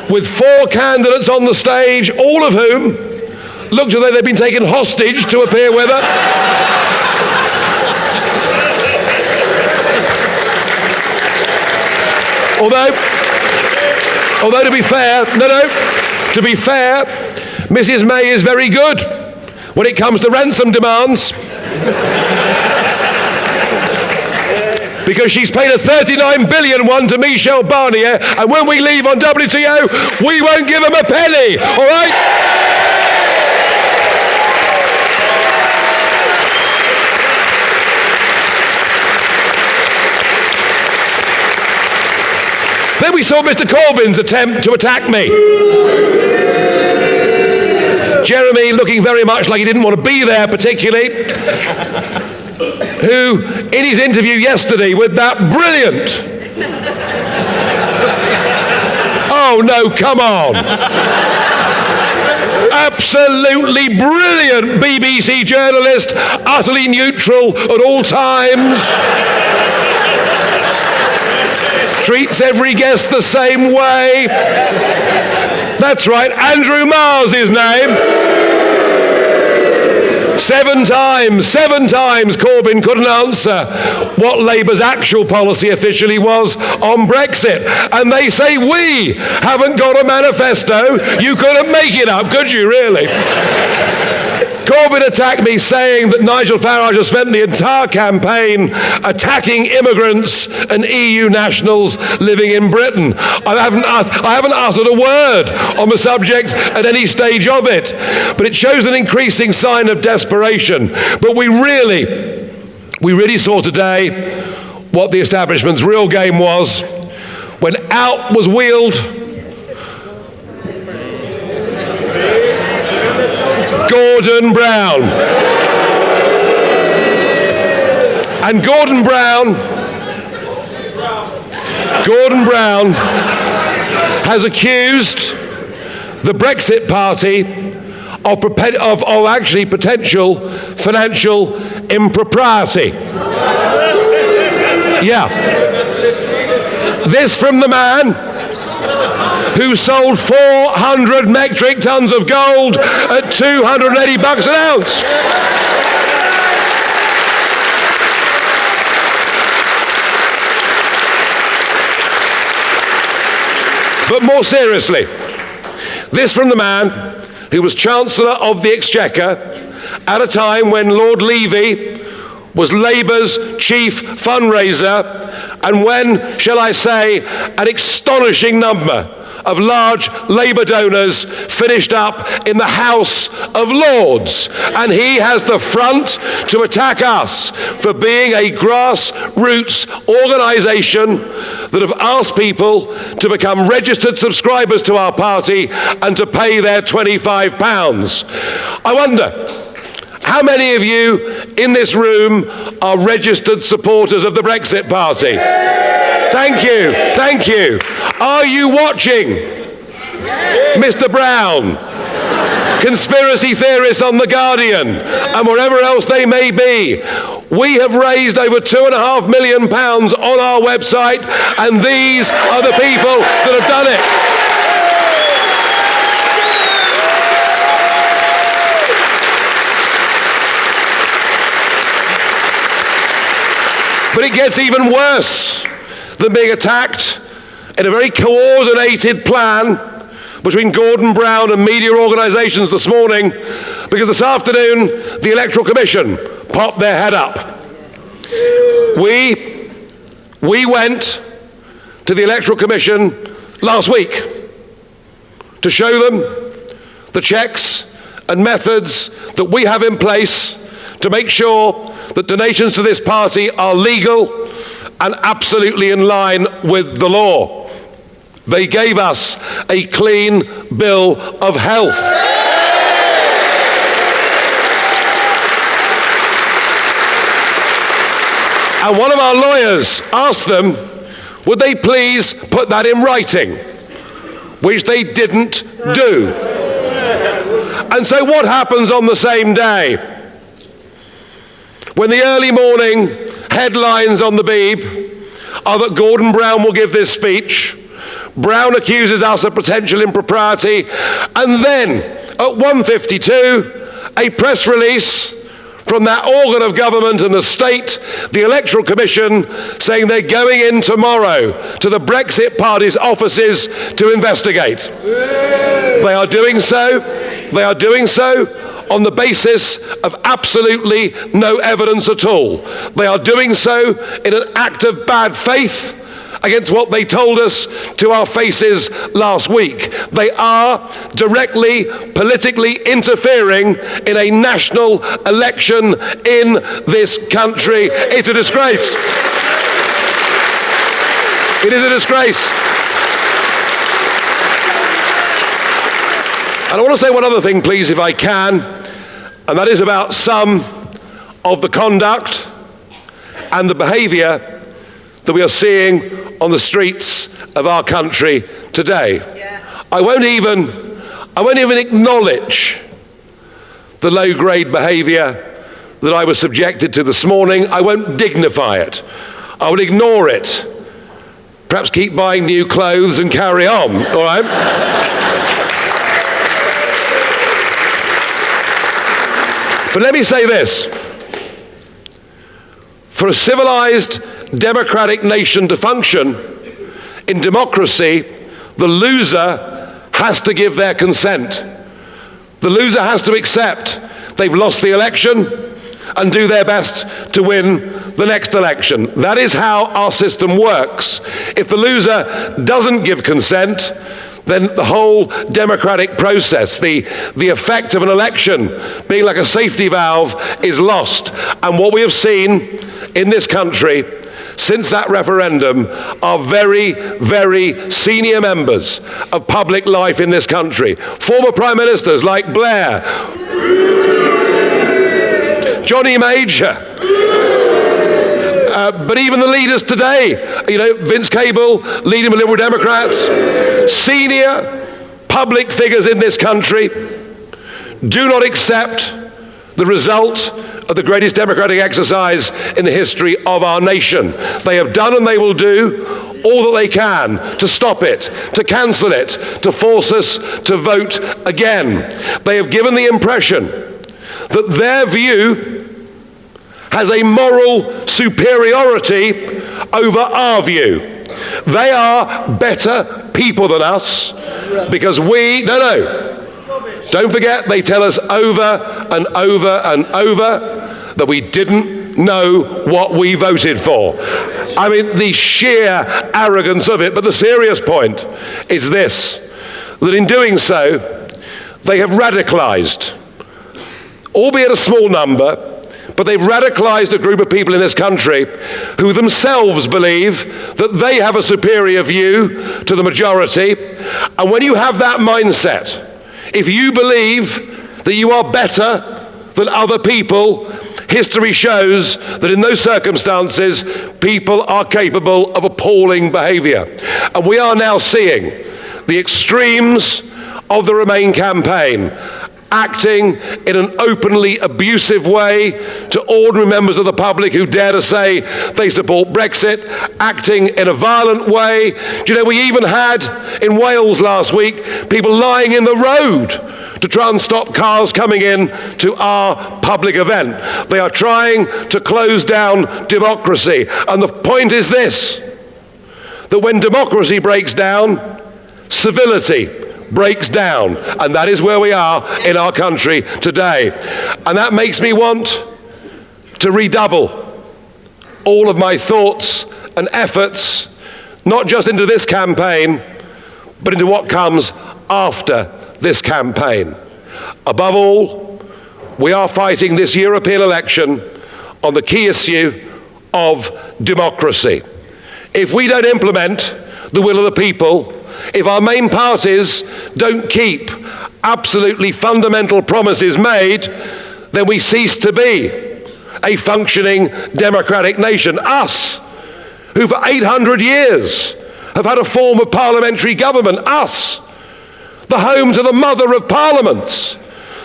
with 4 candidates on the stage, all of whom looked as though they'd been taken hostage to appear with her. Although to be fair, to be fair, Mrs. May is very good when it comes to ransom demands. Because she's paid a $39 billion one to Michel Barnier, and when we leave on WTO, we won't give him a penny, all right? Then we saw Mr. Corbyn's attempt to attack me. Jeremy, looking very much like he didn't want to be there particularly, who, in his interview yesterday with that brilliant, oh no, come on, absolutely brilliant BBC journalist, utterly neutral at all times, treats every guest the same way. That's right, Andrew Marr's his name. Seven times Corbyn couldn't answer what Labour's actual policy officially was on Brexit. And they say we haven't got a manifesto. You couldn't make it up, could you really? Corbyn attacked me saying that Nigel Farage has spent the entire campaign attacking immigrants and EU nationals living in Britain. I haven't uttered a word on the subject at any stage of it, but it shows an increasing sign of desperation. But we really saw today what the establishment's real game was when out was wheeled Gordon Brown. And Gordon Brown has accused the Brexit Party of actually potential financial impropriety. Yeah. This from the man who sold 400 metric tons of gold at $280 an ounce. But more seriously, this from the man who was Chancellor of the Exchequer at a time when Lord Levy was Labour's chief fundraiser, and when, shall I say, an astonishing number of large Labour donors finished up in the House of Lords. And he has the front to attack us for being a grassroots organisation that have asked people to become registered subscribers to our party and to pay their £25. I wonder, how many of you in this room are registered supporters of the Brexit Party? Thank you, thank you. Are you watching? Mr. Brown, conspiracy theorists on The Guardian, and wherever else they may be. We have raised over £2.5 million on our website, and these are the people that have done it. But it gets even worse than being attacked in a very coordinated plan between Gordon Brown and media organisations this morning, because this afternoon the Electoral Commission popped their head up. We went to the Electoral Commission last week to show them the checks and methods that we have in place to make sure that donations to this party are legal and absolutely in line with the law. They gave us a clean bill of health. And one of our lawyers asked them, would they please put that in writing, which they didn't do. And so what happens on the same day? When the early morning headlines on the Beeb are that Gordon Brown will give this speech, Brown accuses us of potential impropriety, and then at 1:52, a press release from that organ of government and the state, the Electoral Commission, saying they're going in tomorrow to the Brexit Party's offices to investigate. They are doing so on the basis of absolutely no evidence at all. They are doing so in an act of bad faith against what they told us to our faces last week. They are directly politically interfering in a national election in this country. It's a disgrace. It is a disgrace. And I want to say one other thing, please, if I can, and that is about some of the conduct and the behaviour that we are seeing on the streets of our country today. Yeah. I won't even acknowledge the low-grade behaviour that I was subjected to this morning. I won't dignify it. I will ignore it. Perhaps keep buying new clothes and carry on, all right? But let me say this. For a civilized, democratic nation to function in democracy, the loser has to give their consent. The loser has to accept they've lost the election and do their best to win the next election. That is how our system works. If the loser doesn't give consent, then the whole democratic process, the effect of an election being like a safety valve, is lost. And what we have seen in this country since that referendum are very, very senior members of public life in this country. Former Prime Ministers like Blair, Johnny Major, but even the leaders today, Vince Cable, leading the Liberal Democrats, senior public figures in this country do not accept the result of the greatest democratic exercise in the history of our nation. They have done and they will do all that they can to stop it, to cancel it, to force us to vote again. They have given the impression that their view has a moral superiority over our view. They are better people than us because don't forget, they tell us over and over and over that we didn't know what we voted for. I mean, the sheer arrogance of it. But the serious point is this, that in doing so, they have radicalized, albeit a small number, but they've radicalized a group of people in this country who themselves believe that they have a superior view to the majority. And when you have that mindset, if you believe that you are better than other people, history shows that in those circumstances, people are capable of appalling behavior. And we are now seeing the extremes of the Remain campaign acting in an openly abusive way to ordinary members of the public who dare to say they support Brexit, acting in a violent way. Do you know, we even had in Wales last week people lying in the road to try and stop cars coming in to our public event. They are trying to close down democracy. And the point is this, that when democracy breaks down, civility breaks down, and that is where we are in our country today. And that makes me want to redouble all of my thoughts and efforts, not just into this campaign, but into what comes after this campaign. Above all, we are fighting this European election on the key issue of democracy. If we don't implement the will of the people, if our main parties don't keep absolutely fundamental promises made, then we cease to be a functioning democratic nation. Us, who for 800 years have had a form of parliamentary government, us, the home to the mother of parliaments,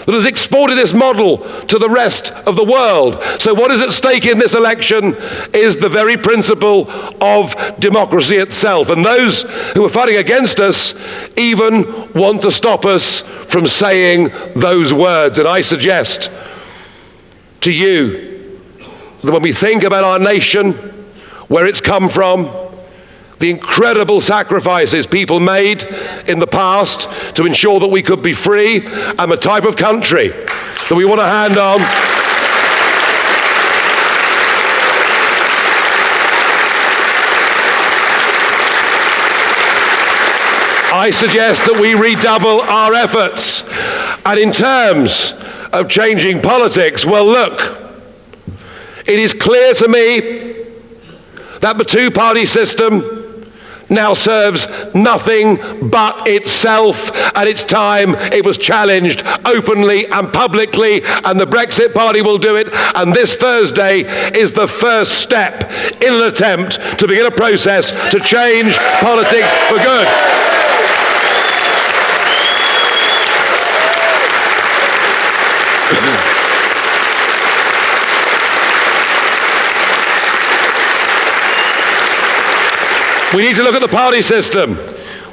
that has exported this model to the rest of the world. So what is at stake in this election is the very principle of democracy itself. And those who are fighting against us even want to stop us from saying those words. And I suggest to you that when we think about our nation, where it's come from, the incredible sacrifices people made in the past to ensure that we could be free, and the type of country that we want to hand on, I suggest that we redouble our efforts. And in terms of changing politics, well, look, it is clear to me that the two-party system now serves nothing but itself, and it's time it was challenged openly and publicly, and the Brexit Party will do it, and this Thursday is the first step in an attempt to begin a process to change politics for good. We need to look at the party system.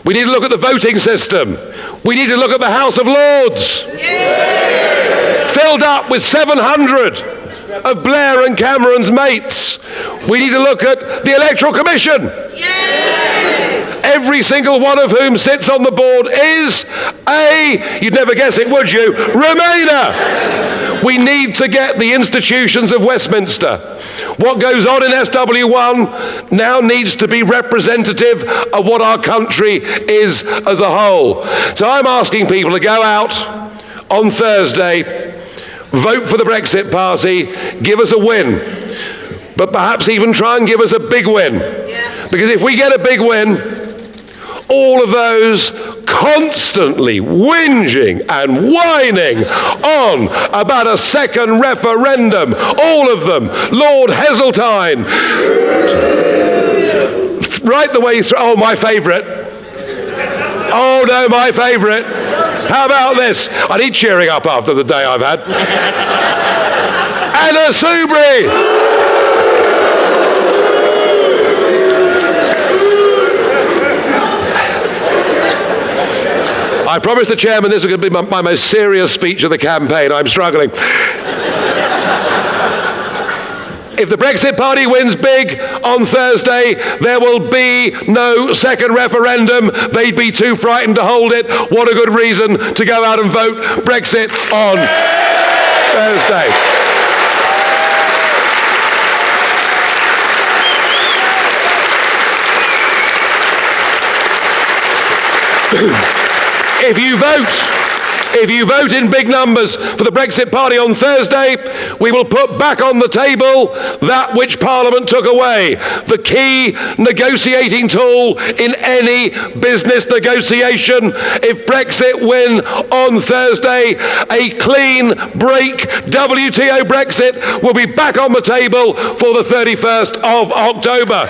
We need to look at the voting system. We need to look at the House of Lords. Filled up with 700 of Blair and Cameron's mates. We need to look at the Electoral Commission. Every single one of whom sits on the board is you'd never guess it, would you, Remainer. We need to get the institutions of Westminster. What goes on in SW1 now needs to be representative of what our country is as a whole. So I'm asking people to go out on Thursday, vote for the Brexit Party, give us a win, but perhaps even try and give us a big win. Because if we get a big win, all of those constantly whinging and whining on about a second referendum, all of them, Lord Heseltine, right the way through, oh, my favourite. Oh, no, my favourite. How about this? I need cheering up after the day I've had. Anna Soubry. I promised the chairman this was going to be my most serious speech of the campaign. I'm struggling. If the Brexit Party wins big on Thursday, there will be no second referendum. They'd be too frightened to hold it. What a good reason to go out and vote Brexit on Thursday. If you vote in big numbers for the Brexit Party on Thursday, we will put back on the table that which Parliament took away, the key negotiating tool in any business negotiation. If Brexit win on Thursday, a clean break WTO Brexit will be back on the table for the 31st of October.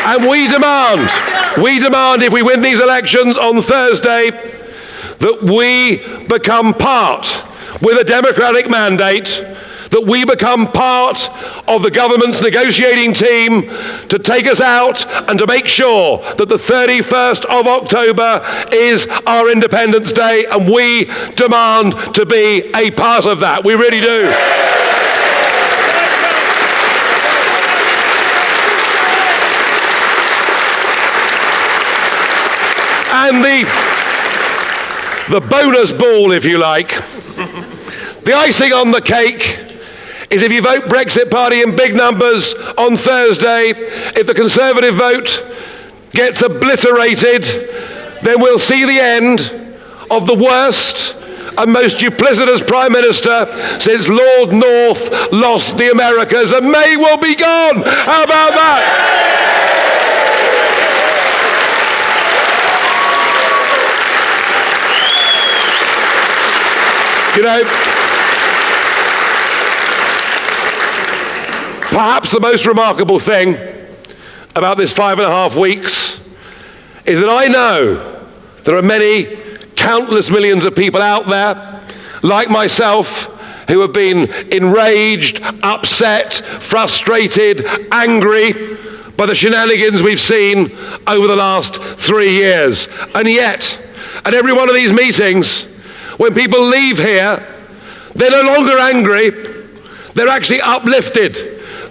And we demand if we win these elections on Thursday that we become part, with a democratic mandate, that we become part of the government's negotiating team to take us out and to make sure that the 31st of October is our Independence Day, and we demand to be a part of that. We really do. And the bonus ball, if you like, the icing on the cake is if you vote Brexit Party in big numbers on Thursday, if the Conservative vote gets obliterated, then we'll see the end of the worst and most duplicitous Prime Minister since Lord North lost the Americas, and May will be gone. How about that? You know, perhaps the most remarkable thing about this 5.5 weeks is that I know there are many, countless millions of people out there, like myself, who have been enraged, upset, frustrated, angry by the shenanigans we've seen over the last 3 years. And yet, at every one of these meetings, when people leave here, they're no longer angry, they're actually uplifted.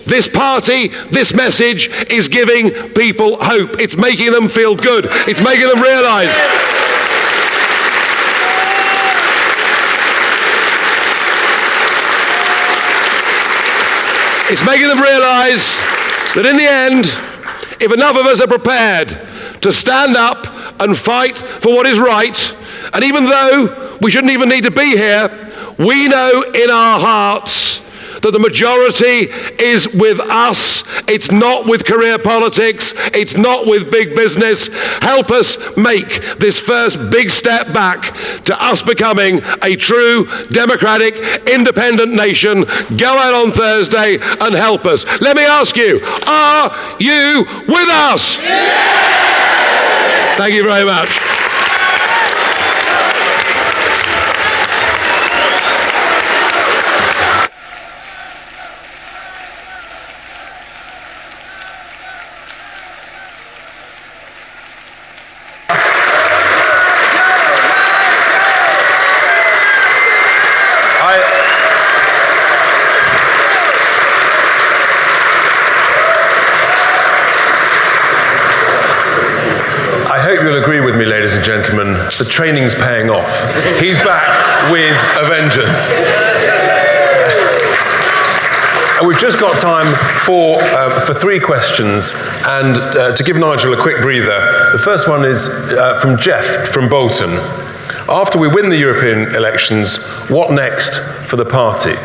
This party, this message is giving people hope. It's making them feel good. It's making them realise. It's making them realise that in the end, if enough of us are prepared to stand up and fight for what is right, and even though we shouldn't even need to be here, we know in our hearts that the majority is with us. It's not with career politics. It's not with big business. Help us make this first big step back to us becoming a true, democratic, independent nation. Go out on Thursday and help us. Let me ask you, are you with us? Yeah! Thank you very much. Gentlemen, the training's paying off. He's back with a vengeance. And we've just got time for 3 questions, and to give Nigel a quick breather. The first one is from Jeff from Bolton. After we win the European elections, what next for the party?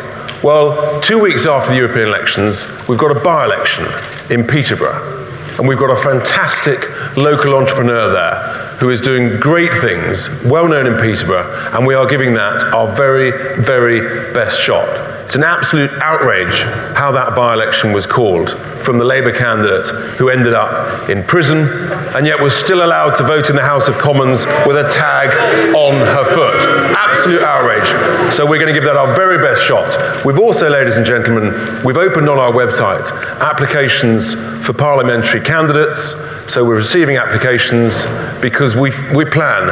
Well, 2 weeks after the European elections, we've got a by-election in Peterborough. And we've got a fantastic local entrepreneur there who is doing great things, well known in Peterborough, and we are giving that our very, very best shot. It's an absolute outrage how that by-election was called from the Labour candidate who ended up in prison and yet was still allowed to vote in the House of Commons with a tag on her foot. Absolute outrage. So we're going to give that our very best shot. We've also, ladies and gentlemen, we've opened on our website applications for parliamentary candidates. So we're receiving applications because we plan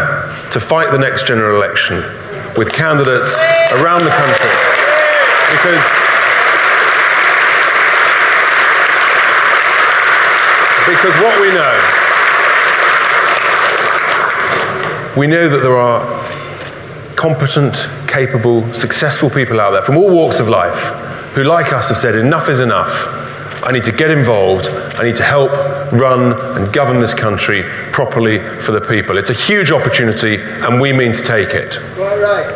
to fight the next general election with candidates around the country. Because what we know that there are competent, capable, successful people out there from all walks of life who, like us, have said enough is enough. I need to get involved. I need to help run and govern this country properly for the people. It's a huge opportunity, and we mean to take it. Right.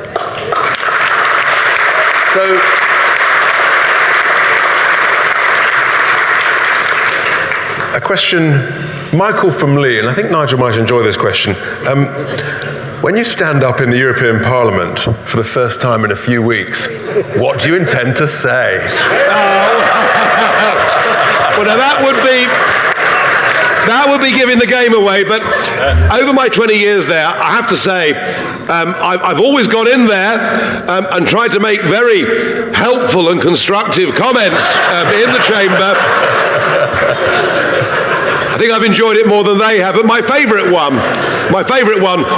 So, a question, Michael from Lee, and I think Nigel might enjoy this question. When you stand up in the European Parliament for the first time in a few weeks, what do you intend to say? Well, now that would be giving the game away, but over my 20 years there, I have to say, I've always gone in there and tried to make very helpful and constructive comments in the chamber. I think I've enjoyed it more than they have, but my favourite one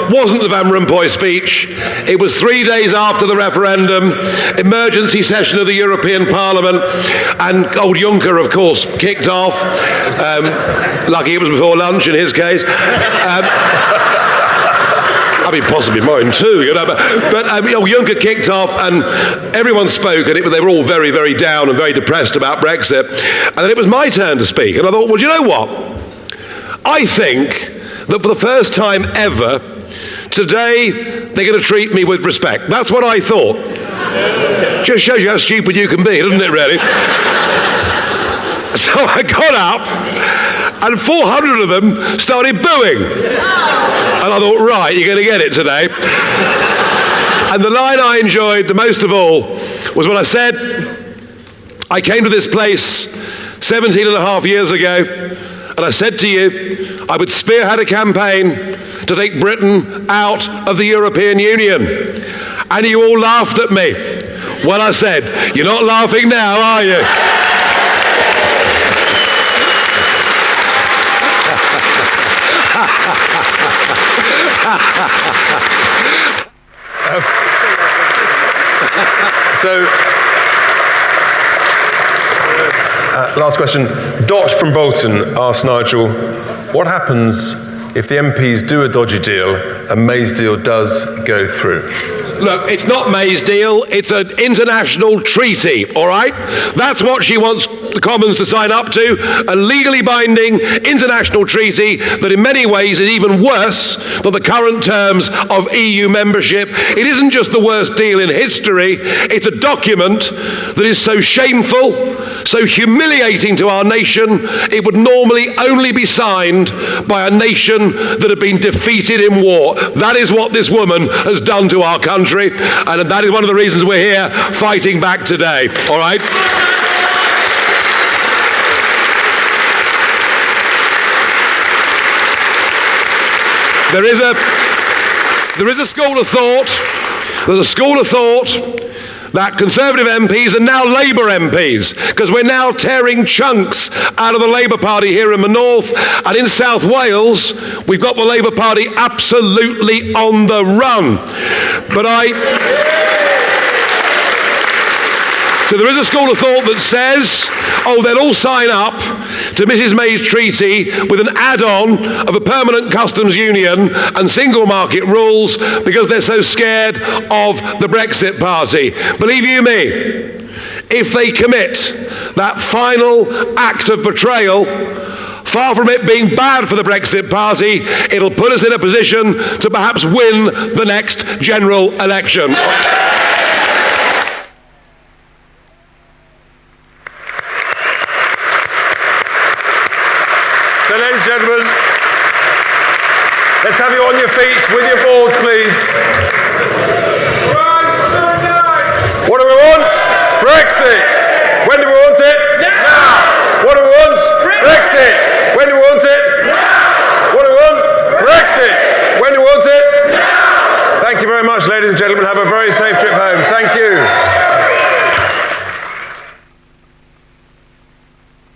wasn't the Van Rompuy speech. It was 3 days after the referendum, emergency session of the European Parliament, and old Juncker, of course, kicked off. Lucky it was before lunch in his case. I mean, possibly mine too, you know. But Juncker kicked off, and everyone spoke, and they were all very, very down and very depressed about Brexit. And then it was my turn to speak, and I thought, well, do you know what? I think that for the first time ever, today they're going to treat me with respect. That's what I thought. Just shows you how stupid you can be, doesn't it, really? So I got up, and 400 of them started booing. And I thought, right, you're going to get it today. And the line I enjoyed the most of all was when I said, I came to this place 17 and a half years ago, and I said to you, I would spearhead a campaign to take Britain out of the European Union. And you all laughed at me. Well, I said, you're not laughing now, are you? Last question. Dot from Bolton asked Nigel, what happens if the MPs do a dodgy deal and May's deal does go through? Look, it's not May's deal, it's an international treaty, all right? That's what she wants the Commons to sign up to, a legally binding international treaty that in many ways is even worse than the current terms of EU membership. It isn't just the worst deal in history, it's a document that is so shameful, so humiliating to our nation, it would normally only be signed by a nation that had been defeated in war. That is what this woman has done to our country. And that is one of the reasons we're here fighting back today, all right? There is a school of thought, there's a school of thought that Conservative MPs are now Labour MPs, because we're now tearing chunks out of the Labour Party here in the north, and in South Wales, we've got the Labour Party absolutely on the run. So there is a school of thought that says, oh, they'll all sign up to Mrs May's treaty with an add-on of a permanent customs union and single market rules because they're so scared of the Brexit party. Believe you me, if they commit that final act of betrayal, far from it being bad for the Brexit party, it'll put us in a position to perhaps win the next general election. So, ladies and gentlemen, let's have you on your feet with your boards, please. What do we want? Brexit. When do we want it? Now. What do we want? Brexit. When do we want it? Now. What do we want? Brexit. When do we want it? Now. Thank you very much, ladies and gentlemen. Have a very safe trip home. Thank you.